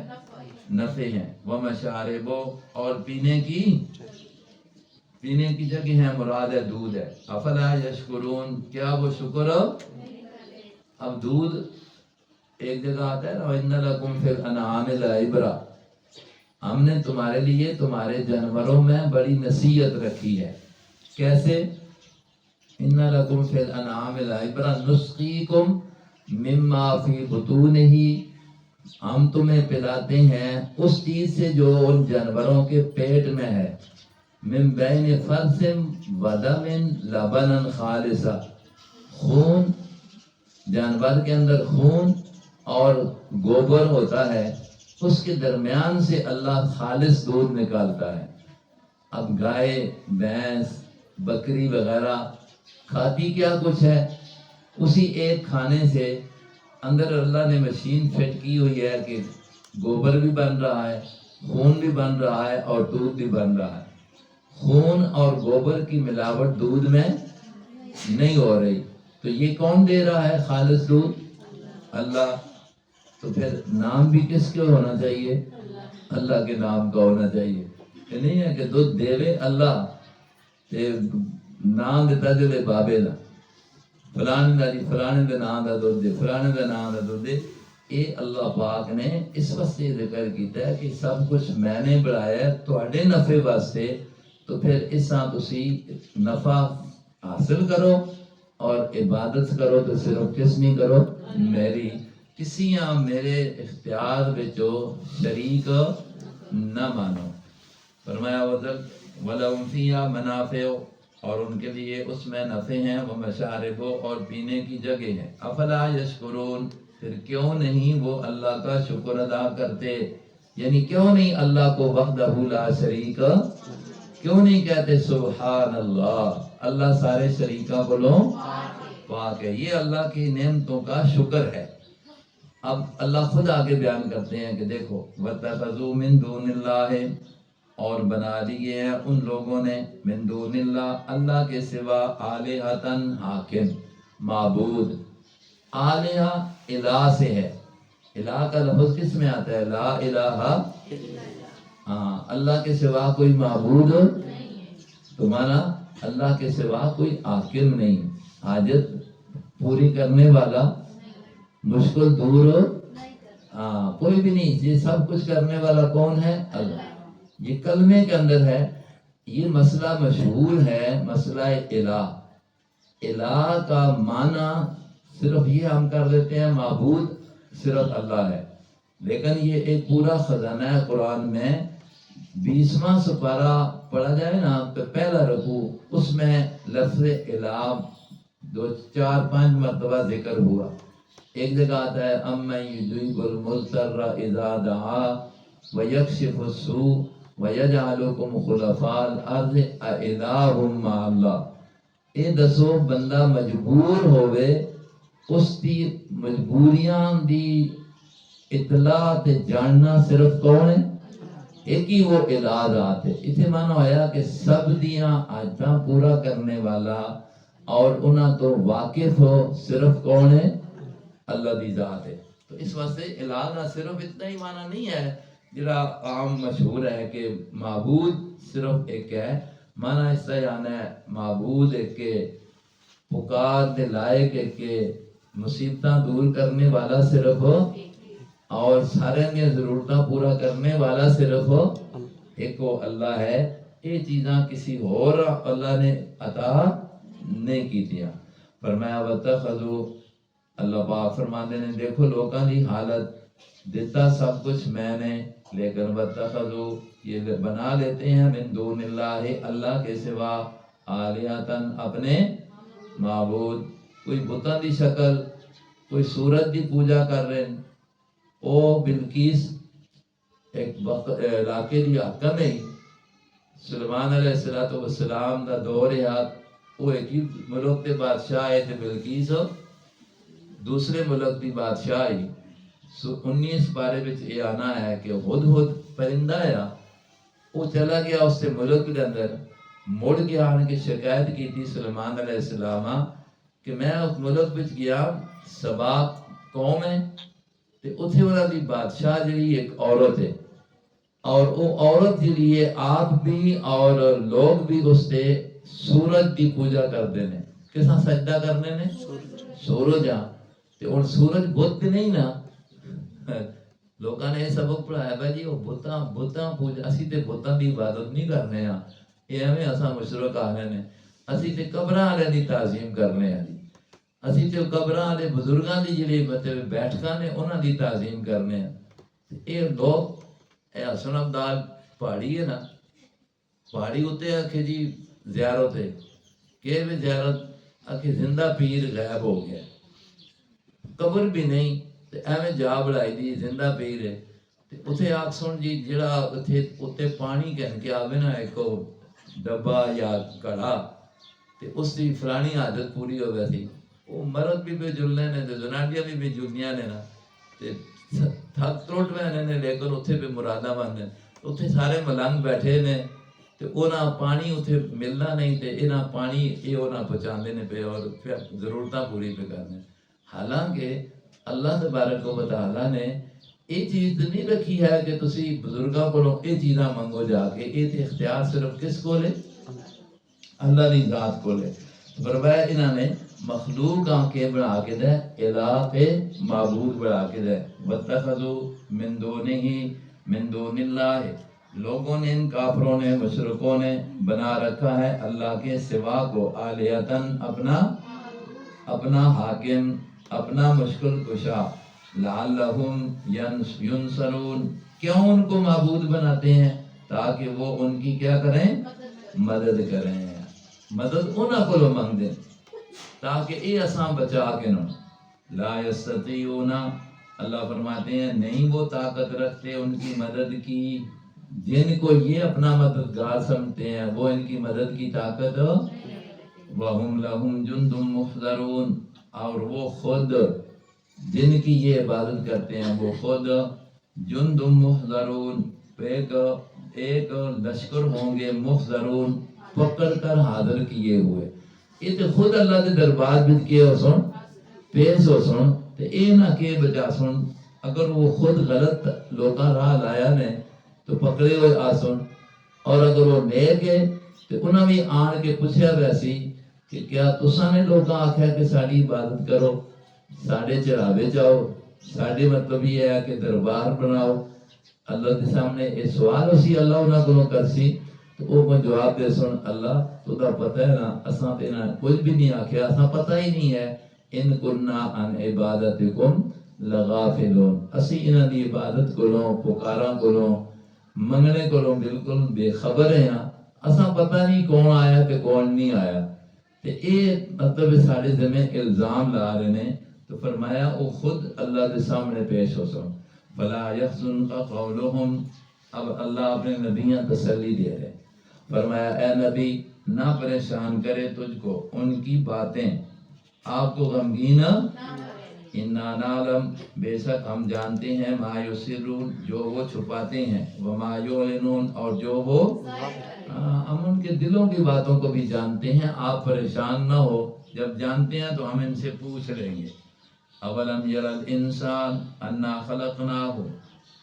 نفع ہیں۔ وَمَشَارِبُ، اور پینے کی جگہ ہے، مراد ہے دودھ ہے۔ افلا یشکرون، کیا وہ شکر؟ اب دودھ ایک جگہ آتا ہے نا، وَإِنَّ لَكُمْ فِي الْأَنْعَامِ لَعِبْرَةً، ہم نے تمہارے لیے تمہارے جانوروں میں بڑی نصیحت رکھی ہے۔ کیسے؟ إِنَّ لَكُمْ فِي الْأَنْعَامِ لَعِبْرَةً نُسْقِيكُمْ مِمَّا فِي بُطُونِهِ، ہم تمہیں پلاتے ہیں اس چیز سے جو ان جانوروں کے پیٹ میں ہے، من بین فرث ودم لبنا خالصا، خون، جانور کے اندر خون اور گوبر ہوتا ہے، اس کے درمیان سے اللہ خالص دودھ نکالتا ہے۔ اب گائے، بھینس، بکری وغیرہ کھاتی کیا کچھ ہے؟ اسی ایک کھانے سے اندر اللہ نے مشین فٹ کی ہوئی ہے کہ گوبر بھی بن رہا ہے، خون بھی بن رہا ہے، اور دودھ بھی بن رہا ہے۔ خون اور گوبر کی ملاوٹ دودھ میں نہیں ہو رہی، تو یہ کون دے رہا ہے خالص دودھ؟ اللہ۔ تو پھر نام بھی کس کے ہونا چاہیے؟ اللہ کے نام کا ہونا چاہیے۔ یہ نہیں ہے کہ دودھ دے اللہ تے نام دیتا جو بابے دا، فلانے دے نام دا دودھ دے، فلانے دے نام دا دودھ دے۔ یہ اللہ پاک نے اس واسطے ذکر کیتا ہے کہ سب کچھ میں نے بنایا ہے تواڈے نفع واسطے، تو پھر اس طرح تسی نفع حاصل کرو اور عبادت کرو، تو صرف کس نہیں کرو؟ میری، کسی میرے اختیار وچو شریک نہ مانو۔ فرمایا وَلَهُمْ فِيهَا مَنَافِعُ، اور ان کے لیے اس میں نفع ہیں، وَمَشَارِبُ، اور پینے کی جگہ ہے۔ افلا یشکرون، پھر کیوں نہیں وہ اللہ کا شکر ادا کرتے؟ یعنی کیوں نہیں اللہ کو وحدہ لا شریک، کیوں نہیں کہتے سبحان اللہ، اللہ سارے شریکاں بولو پاک ہے۔ یہ اللہ کی نعمتوں کا شکر ہے۔ اب اللہ خود آگے بیان کرتے ہیں کہ دیکھو وَاتَّخَذُوا مِن دُونِ اللَّهِ، اور بنا لیے ہیں ان لوگوں نے، من دون اللہ، اللہ کے سوا، آلہۃً، حاکم، معبود۔ آلہہ الہ سے ہے، الہ کا لفظ کس میں آتا ہے؟ لا الہ، ہاں، اللہ کے سوا کوئی معبود تو مانا اللہ کے سوا کوئی حاکم نہیں، حاجت پوری کرنے والا، مشکل دور کوئی بھی نہیں، یہ سب کچھ کرنے والا کون ہے؟ اللہ۔ یہ کلمے کے اندر ہے، یہ مسئلہ مشہور ہے، مسئلہ الہ۔ الہ کا معنی صرف یہ ہم کر لیتے ہیں معبود صرف اللہ ہے، لیکن یہ ایک پورا خزانہ ہے قرآن میں۔ 20واں سپارہ پڑھا جائے نا تو پہلا رکوع، اس میں لفظ الہ 4-5 مرتبہ ذکر ہوا۔ ایک جگہ آتا ہے اَمَّن یُجِیبُ الْمُضْطَرَّ اِذَا دَعَاهُ وَیَکْشِفُ السُّوءَ وَیَجْعَلُکُمْ خُلَفَاءَ الْأَرْضِ اَإِلَٰهٌ مَّعَ اللَّهِ، اے دسو بندہ مجبور ہوئے، اس دی مجبوریاں دی اطلاع تے جاننا صرف کون ہے؟ ایک ہی وہ الہ ذات ہے۔ اتنے معنی ہویا کہ سب دیاں آجاں پورا کرنے والا اور انہاں تو واقف ہو صرف کون ہے؟ اللہ دی ذات ہے۔ تو اس واسطے الہ نہ صرف اتنا ہی معنی نہیں ہے جڑا عام مشہور ہے کہ معبود صرف ایک ہے، معنی اس طرح آنا ہے معبود ایک کے، پکار دے لائق ایک کے، مصیبتاں دور کرنے والا صرف ہو، اور سارے میں ضرورتاں پورا کرنے والا صرف ہو ایک وہ اللہ ہے۔ یہ چیزاں کسی اور اللہ نے عطا نہیں کیتیاں۔ فرمایا وَاتَّخَذُوا، اللہ پاک فرماتے ہیں دیکھو لوگوں دی حالت، دیتا سب کچھ میں نے، لیکن وَاتَّخَذُوا، یہ بنا لیتے ہیں من دون اللہ، اللہ کے سوا، آلیہتن، اپنے معبود، کوئی بتاں دی شکل، کوئی سورج دی پوجا کر رہے ہیں۔ او بلقیس ایک علاقے دی حاکم ہے، سلیمان علیہ السلام دا دور ہے، وہ ایک ہی ملک دے بادشاہ ہے، تے بلقیس دوسرے ملک دی بادشاہ ہی۔ 19 پارے وچ یہ آنا ہے کہ ہدہد پرندہ ہے، وہ چلا گیا اس سے ملک کے اندر، مڑ گیا آن کے شکایت کی تھی سلیمان علیہ السلام کہ میں اس ملک وچ گیا، سبا قوم ہے، تے اتھے انہاں دی بادشاہ جڑی ایک عورت ہے، اور وہ عورت جڑی ہے آپ بھی اور لوگ بھی اس تے سورج دی پوجا کرتے ہیں۔ کساں سجدہ کرنے نے؟ سورج ہاں، تے اور سورج بت نہیں نا، لوگاں نے یہ سبق پڑھایا بھائی جی وہ بتاں پوجا، اسی تے بتاں دی عبادت نہیں کرنے ہاں، یہ ہمیں اساں مشرک آنے نے، اسی تے قبراں والے دی تعظیم کرنے ہاں جی، اسی تے قبراں والے بزرگاں دی جڑی مطلب بیٹھکاں نے انہاں دی تعظیم کرنے ہاں۔ یہ لوگ اے حسن عبدال پہاڑی ہے نا، پہاڑی ہوتے آکھے جی زیارت ہے، کہ بھی زیارت آکھے زندہ پیر غائب ہو گیا، قبر بھی نہیں، تے ایویں جا بڑھائی دی زندہ پیر ہے، تے اتھے آکھ سن جی جڑا اتھے پانی کہن کے آوے نا ایک ڈبا یا کڑا، تے اس دی فلانی عادت پوری ہو گئی تھی، وہ مرد بھی بے جلنے نے تے زنانیاں بھی بے جلنیاں نے نا، تے تھک ٹوٹ میں نے لیکن اتھے پہ مرادہ بند ہیں، اتھے سارے ملنگ بیٹھے نے، تے اونا پانی اتھے ملنا نہیں، تے اینا پانی یہ اونا پہنچاندے نے پہ اور پھر ضرورتاں پوری پہ کرنے۔ حالانکہ اللہ تبارک و تعالیٰ نے یہ چیز نہیں رکھی ہے کہ تسی بزرگاں کو یہ چیزاں منگو جا کے، یہ تے اختیار صرف کس کو لے؟ اللہ دی ذات کو لے۔ فرمایا انہاں نے مخلوق کے بنا کے دے، الہ پہ معبود بنا کے دے، وَاتَّخَذُوا مِن دُونِهِ مِن دُونِ اللَّهِ، لوگوں نے ان کافروں نے مشرکوں نے بنا رکھا ہے اللہ کے سوا کو، آلیہتن، اپنا حاکم، اپنا مشکل کشا، لعلہم ینصرون، کیوں ان کو معبود بناتے ہیں؟ تاکہ وہ ان کی کیا کریں؟ مدد کریں، مدد انہاں کو منگ دیں تاکہ اے اساں بچا کے نہ۔ لا یستطیعون، اللہ فرماتے ہیں نہیں وہ طاقت رکھتے ان کی مدد کی، جن کو یہ اپنا مددگار سمجھتے ہیں وہ ان کی مدد کی طاقت، وَهُمْ لَهُمْ جُنْدٌ مُحْضَرُونَ، اور وہ خود جن کی یہ عبادت کرتے ہیں وہ خود جند محضرون، ایک لشکر ہوں گے، محضرون، پکڑ کر حاضر کیے ہوئے، یہ تو خود اللہ کے دربار میں کیے ہو سن، پیش ہو سن، تو اے نہ کہ بچا سن، اگر وہ خود غلط لوگاں راہ لایا نے تو پکڑے ہوئے آ سن، اور اگر وہ نیک ہے تو انہوں نے آن کے پوچھا ویسی کہ کیا تساں نے لوگاں آکھیا کہ ساری عبادت کرو، ساڑھے چڑھاوے جاؤ، ساڑھے مطلب یہ ہے کہ دربار بناؤ، اللہ کے سامنے یہ سوال اسی اللہ انہاں کو کرسی، تو وہ میں جواب دے سن، اللہ تو دا پتہ ہے نا اساں تے نہ کچھ بھی نہیں آکھیا، اساں پتہ ہی نہیں ہے، ان کننا عن عبادتکم لغافلون، اسی انہاں دی عبادت کولوں، پکاراں کولوں، منگنے کولوں بالکل بے خبر ہیں، اساں پتہ نہیں کون آیا کہ کون نہیں آیا، تے اے مطلب سارے ذمہ الزام لا رہے ہیں، تو فرمایا وہ خود اللہ کے سامنے پیش ہو سن، فلا یحزنک قولہم، اب اللہ اپنے نبیاں تسلی دے رہے، فرمایا اے نبی نہ پریشان کرے تجھ کو ان کی باتیں، آپ کو غمگین انا نعلم، بے شک ہم جانتے ہیں، ما یسرون، جو وہ چھپاتے ہیں، وما یعلنون، اور جو وہ ہم ان کے دلوں کی باتوں کو بھی جانتے ہیں، آپ پریشان نہ ہو، جب جانتے ہیں تو ہم ان سے پوچھ لیں گے۔ اولم یر الانسان انا خلقناہ،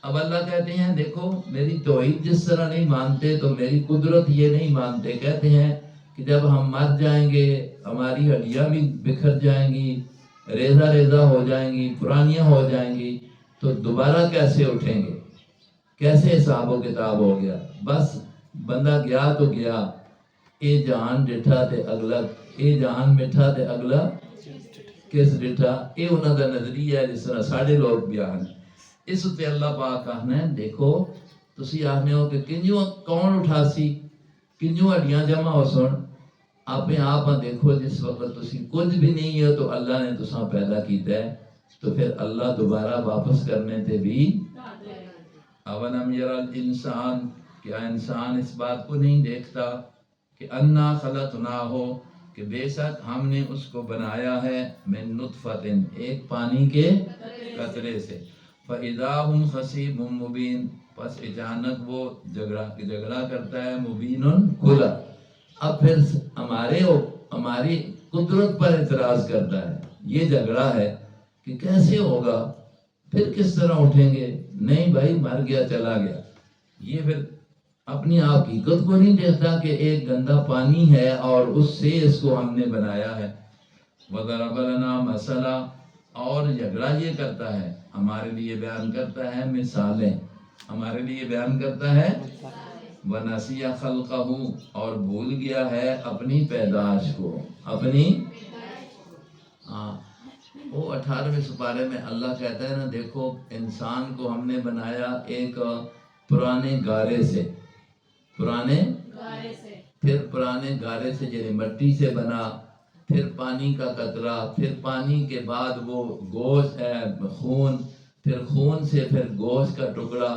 اب اللہ کہتے ہیں دیکھو میری توحید جس طرح نہیں مانتے تو میری قدرت یہ نہیں مانتے، کہتے ہیں کہ جب ہم مر جائیں گے ہماری ہڈیاں بھی بکھر جائیں گی، ریزہ ریزہ ہو جائیں گی، پرانیاں ہو جائیں گی، تو دوبارہ کیسے اٹھیں گے، کیسے حساب و کتاب ہو گیا، بس بندہ گیا تو گیا، اے جہان ڈٹھا تے اگلا، اے جہان مٹھا تے اگلا کس ڈٹھا، اے انہاں دا نظریہ ہے جس طرح ساڑھے لوگ بیان۔ اس تے اللہ پاک کہنا ہے دیکھو تسی آخنے ہو کہ کنجوں کون اٹھاسی، کنجوں ہڈیاں جمع ہو سن، اپنے آپ دیکھو جس وقت تسی کچھ بھی نہیں ہے تو اللہ نے تساں پیدا کیتا ہے، تو پھر اللہ دوبارہ واپس کرنے تے بھی اولم یر الانسان، کیا انسان اس بات کو نہیں دیکھتا کہ انا خلقناہو، کہ بے شک ہم نے اس کو بنایا ہے من نطفۃ، ایک پانی کے قطرے سے، فاذا ہم خصیب مبین، پس اچانک وہ جھگڑا کرتا ہے، مبین کھلا۔ اب پھر ہماری قدرت پر اعتراض کرتا ہے، یہ جھگڑا ہے کہ کیسے ہوگا، پھر کس طرح اٹھیں گے، نہیں بھائی مر گیا چلا گیا۔ یہ پھر اپنی حقیقت کو نہیں دیکھتا کہ ایک گندا پانی ہے اور اس سے اس کو ہم نے بنایا ہے۔ وَضَرَبَ لَنَا مَثَلًا، اور جھگڑا یہ کرتا ہے، ہمارے لیے بیان کرتا ہے مثالیں، ہمارے لیے بیان کرتا ہے وَنَسِيَ خَلْقَهُ، اور بھول گیا ہے اپنی پیدائش کو، اپنی وہ 18ویں سپارے میں اللہ کہتا ہے نا، دیکھو انسان کو ہم نے بنایا ایک پرانے گارے سے، پھر پرانے گارے سے یعنی مٹی سے بنا، پھر پانی کا قطرہ، پھر پانی کے بعد وہ گوشت ہے خون، پھر خون سے پھر گوشت کا ٹکڑا،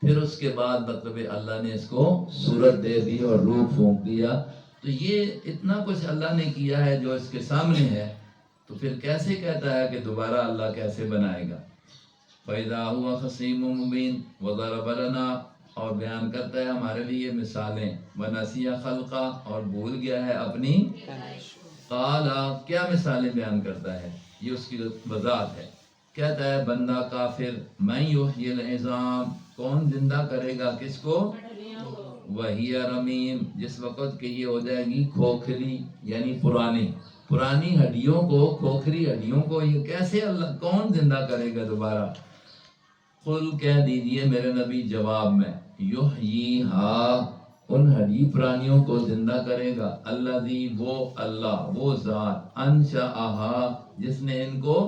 پھر اس کے بعد مطلب اللہ نے اس کو صورت دے دی اور روح پھونک دیا۔ تو یہ اتنا کچھ اللہ نے کیا ہے جو اس کے سامنے ہے، تو پھر کیسے کہتا ہے کہ دوبارہ اللہ کیسے بنائے گا؟ فَإِذَا هُوَ خَصِيمٌ مُّبِينٌ وَضَرَبَ لَنَا، اور بیان کرتا ہے ہمارے لیے مثالیں، وَنَسِيَ خَلْقَهُ، اور بھول گیا ہے اپنی قَالَ، کیا مثالیں بیان کرتا ہے، یہ اس کی وضاحت ہے۔ کہتا ہے بندہ کافر، مَن يُحْيِي الْعِظَامَ، کون زندہ کرے گا کس کو، وَهِيَ رَمِيمٌ، جس وقت کہ یہ ہو جائے گی کھوکھلی، یعنی پرانی ہڈیوں کو، کھوکھلی ہڈیوں کو یہ کیسے اللہ کون زندہ کرے گا دوبارہ؟ قل، کہہ دیجئے میرے نبی جواب میں، یحییہا، ان ہڈی پرانیوں کو زندہ کرے گا، الذی، وہ اللہ، وہ ذات، انشأہا، جس نے ان کو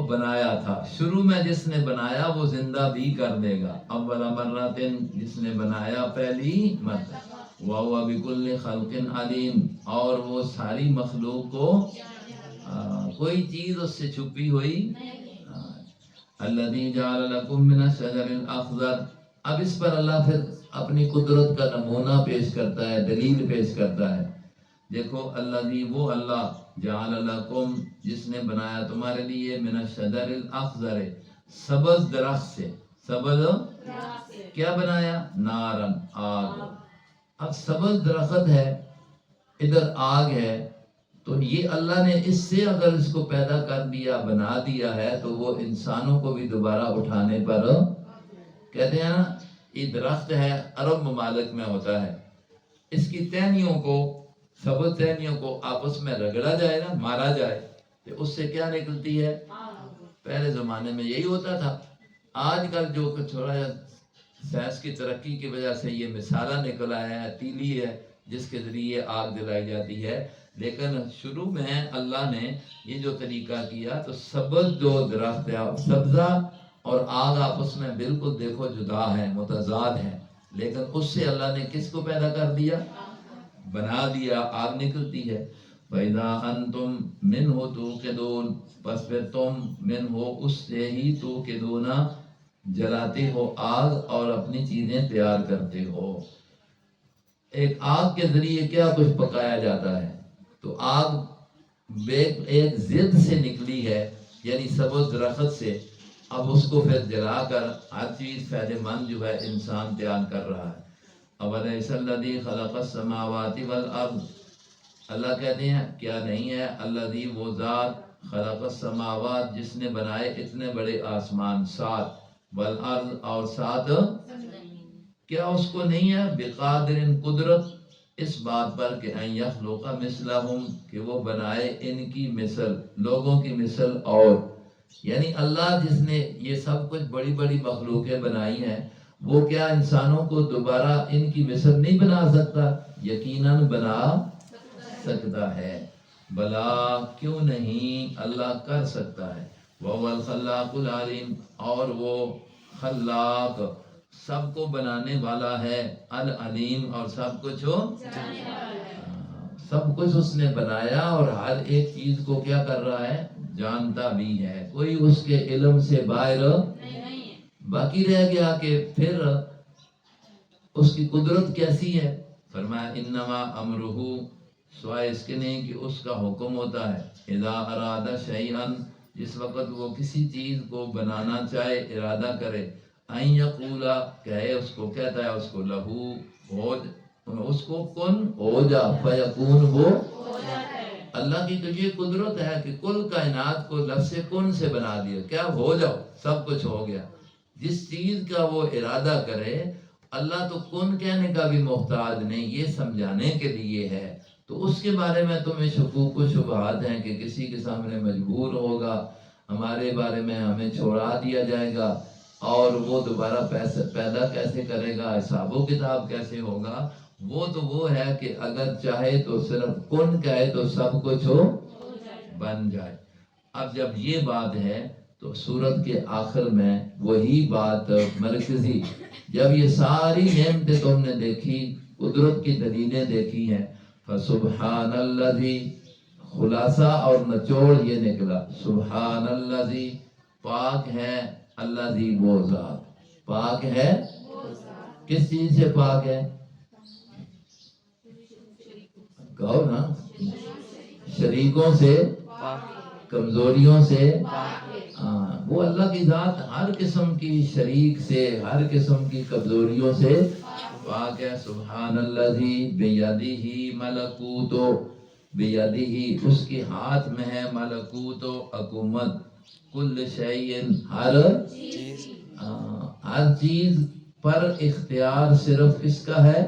بنایا تھا، شروع میں جس نے بنایا وہ زندہ بھی کر دے گا، اول مرۃ، جس نے بنایا پہلی مرتبہ، وَهُوَ بِكُلِّ خَلْقٍ عَلِيمٌ، اور وہ ساری مخلوق کو کوئی چیز اس سے چھپی ہوئی، الَّذِي جَعَلَ لَكُم مِّنَ الشَّجَرِ الْأَخْضَرِ، اب اس پر اللہ پھر اپنی قدرت کا نمونہ پیش کرتا ہے، دلیل پیش کرتا ہے۔ دیکھو الذی، وہ اللہ، جعل لکم، جس نے بنایا تمہارے لیے، من الشجر الاخضر، سبز درخت سے، سبز کیا بنایا، نارن، آگ۔ اب سبز درخت ہے، ادھر آگ ہے، تو یہ اللہ نے اس سے اگر اس کو پیدا کر دیا، بنا دیا ہے، تو وہ انسانوں کو بھی دوبارہ اٹھانے پر، کہتے ہیں نا یہ درخت ہے، عرب ممالک میں ہوتا ہے، اس کی ٹہنیوں کو، سبز ٹہنیوں کو آپس میں رگڑا جائے نا، مارا جائے، تو اس سے کیا نکلتی ہے؟ پہلے زمانے میں یہی ہوتا تھا۔ آج کل جو تھوڑا سائنس کی ترقی کی وجہ سے یہ مثالہ نکل آیا ہے، تیلی ہے جس کے ذریعے آگ جلائی جاتی ہے، لیکن شروع میں اللہ نے یہ جو طریقہ کیا تو سبز جو درخت ہے، سبزہ اور آگ آپس میں بالکل دیکھو جدا ہے، متضاد ہے، لیکن اس سے اللہ نے کس کو پیدا کر دیا، بنا دیا، آگ نکلتی ہے۔ فَإِذَا أَنْتُمْ مِنْهُ تُوقِدُونَ، بس پھر تم منہ اس سے ہی توقدون، جلاتے ہو آگ اور اپنی چیزیں تیار کرتے ہو۔ ایک آگ کے ذریعے کیا کچھ پکایا جاتا ہے، تو آگ ایک ضد سے نکلی ہے، یعنی سبز درخت سے، اب اس کو پھر جلا کر ہر چیز فائدہ مند جو ہے انسان تیار کر رہا ہے۔ اولیس الذی خلق السماوات والارض، اللہ کہتے ہیں کیا نہیں ہے، الذی، وہ ذات، خلق السماوات، جس نے بنائے اتنے بڑے آسمان 7، والارض، اور 7، کیا اس کو نہیں ہے بقادر، قدرت، اس بات پر کہ ان یخلق مثلہم، کہ وہ بنائے ان کی مثل، لوگوں کی مثل، اور یعنی اللہ جس نے یہ سب کچھ بڑی بڑی مخلوقیں بنائی ہیں، وہ کیا انسانوں کو دوبارہ ان کی مثل نہیں بنا سکتا؟ یقیناً بنا سکتا ہے، بلا کیوں نہیں، اللہ کر سکتا ہے۔ وَهُوَ الْخَلَّاقُ الْعَلِيمُ، اور وہ خلاق سب کو بنانے والا ہے، العلیم اور سب کچھ ہو، سب کچھ اس نے بنایا اور ہر ایک چیز کو کیا کر رہا ہے، جانتا بھی ہے، کوئی اس کے علم سے باہر باقی رہ گیا کہ پھر اس کی قدرت کیسی ہے؟ فرمایا انما امرہ، سوائے اس کے نہیں کہ اس کا حکم ہوتا ہے، اذا اراد شیئا، جس وقت وہ کسی چیز کو بنانا چاہے، ارادہ کرے، ان یقولا، کہے، اس کو کہتا ہے اس کو، لہو، ہو، اس کو کن ہو جا، فیکون، وہ اللہ کی تو یہ قدرت ہے کہ کل کائنات کو لفظ کن سے بنا دیا، کیا ہو جاؤ، سب کچھ ہو گیا۔ جس چیز کا وہ ارادہ کرے، اللہ تو کن کہنے کا بھی محتاج نہیں، یہ سمجھانے کے لیے ہے۔ تو اس کے بارے میں تمہیں شکوک و شبہات ہیں کہ کسی کے سامنے مجبور ہوگا، ہمارے بارے میں ہمیں چھوڑا دیا جائے گا، اور وہ دوبارہ پیدا کیسے کرے گا، حساب و کتاب کیسے ہوگا۔ وہ تو وہ ہے کہ اگر چاہے تو صرف کن کہے تو سب کچھ ہو بن جائے۔ اب جب یہ بات ہے تو سورت کے آخر میں وہی بات مرکزی، جب یہ ساری نعمتیں تم نے دیکھی، قدرت کی دلیلیں دیکھی ہیں، فسبحان الذی، خلاصہ اور نچوڑ یہ نکلا، سبحان الذی، پاک ہے، الذی وہ ذات، پاک ہے، کس چیز سے پاک ہے؟ کہو نا، شریکوں سے، کمزوریوں سے، وہ اللہ کی ذات ہر قسم کی شریک سے، ہر قسم کی کمزوریوں سے پاک ہے۔ سبحان الذی بیدہ ملکوت، بیدہ، اس کے ہاتھ میں ہے، ملکوت، حکومت، کل شیء، ہر چیز پر اختیار صرف کس کا ہے؟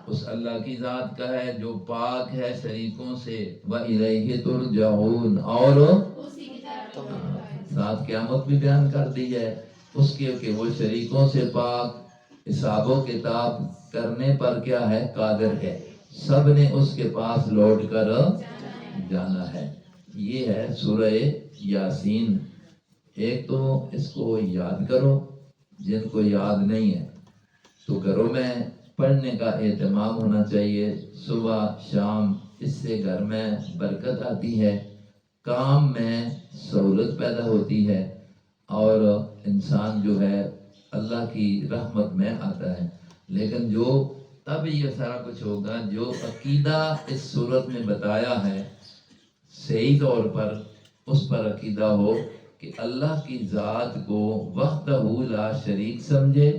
اس اللہ کی ذات کا ہے جو پاک ہے شریکوں سے، وَإِلَيْهِ تُرْجَعُونَ، اور ساتھ قیامت بھی بیان کر دی ہے اس کے کہ وہ شریکوں سے پاک، حساب و کتاب کرنے پر کیا ہے، قادر ہے، سب نے اس کے پاس لوٹ کر جانا ہے۔ یہ ہے سورہ یاسین۔ ایک تو اس کو یاد کرو، جن کو یاد نہیں ہے تو گھروں میں پڑھنے کا اہتمام ہونا چاہیے، صبح شام، اس سے گھر میں برکت آتی ہے، کام میں سہولت پیدا ہوتی ہے، اور انسان جو ہے اللہ کی رحمت میں آتا ہے۔ لیکن جو تب یہ سارا کچھ ہوگا جو عقیدہ اس صورت میں بتایا ہے، صحیح طور پر اس پر عقیدہ ہو کہ اللہ کی ذات کو وحدہ لا شریک سمجھے،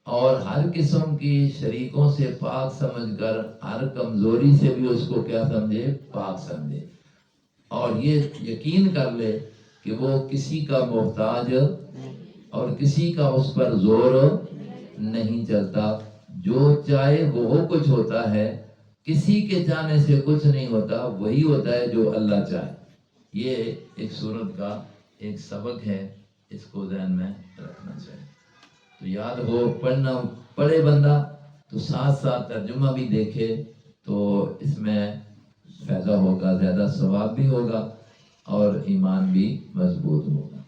اور ہر قسم کی شریکوں سے پاک سمجھ کر ہر کمزوری سے بھی اس کو کیا سمجھے، پاک سمجھے، اور یہ یقین کر لے کہ وہ کسی کا محتاج اور کسی کا اس پر زور نہیں چلتا، جو چاہے وہ کچھ ہوتا ہے، کسی کے چاہنے سے کچھ نہیں ہوتا، وہی ہوتا ہے جو اللہ چاہے۔ یہ ایک سورت کا ایک سبق ہے، اس کو ذہن میں رکھنا چاہیے۔ تو یاد ہو، پڑھنا، پڑھے بندہ تو ساتھ ساتھ ترجمہ بھی دیکھے تو اس میں فائدہ ہوگا، زیادہ ثواب بھی ہوگا اور ایمان بھی مضبوط ہوگا۔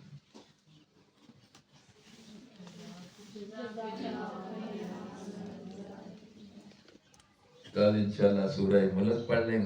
کل انشاءاللہ سورہ ملک پڑھ لیں گے۔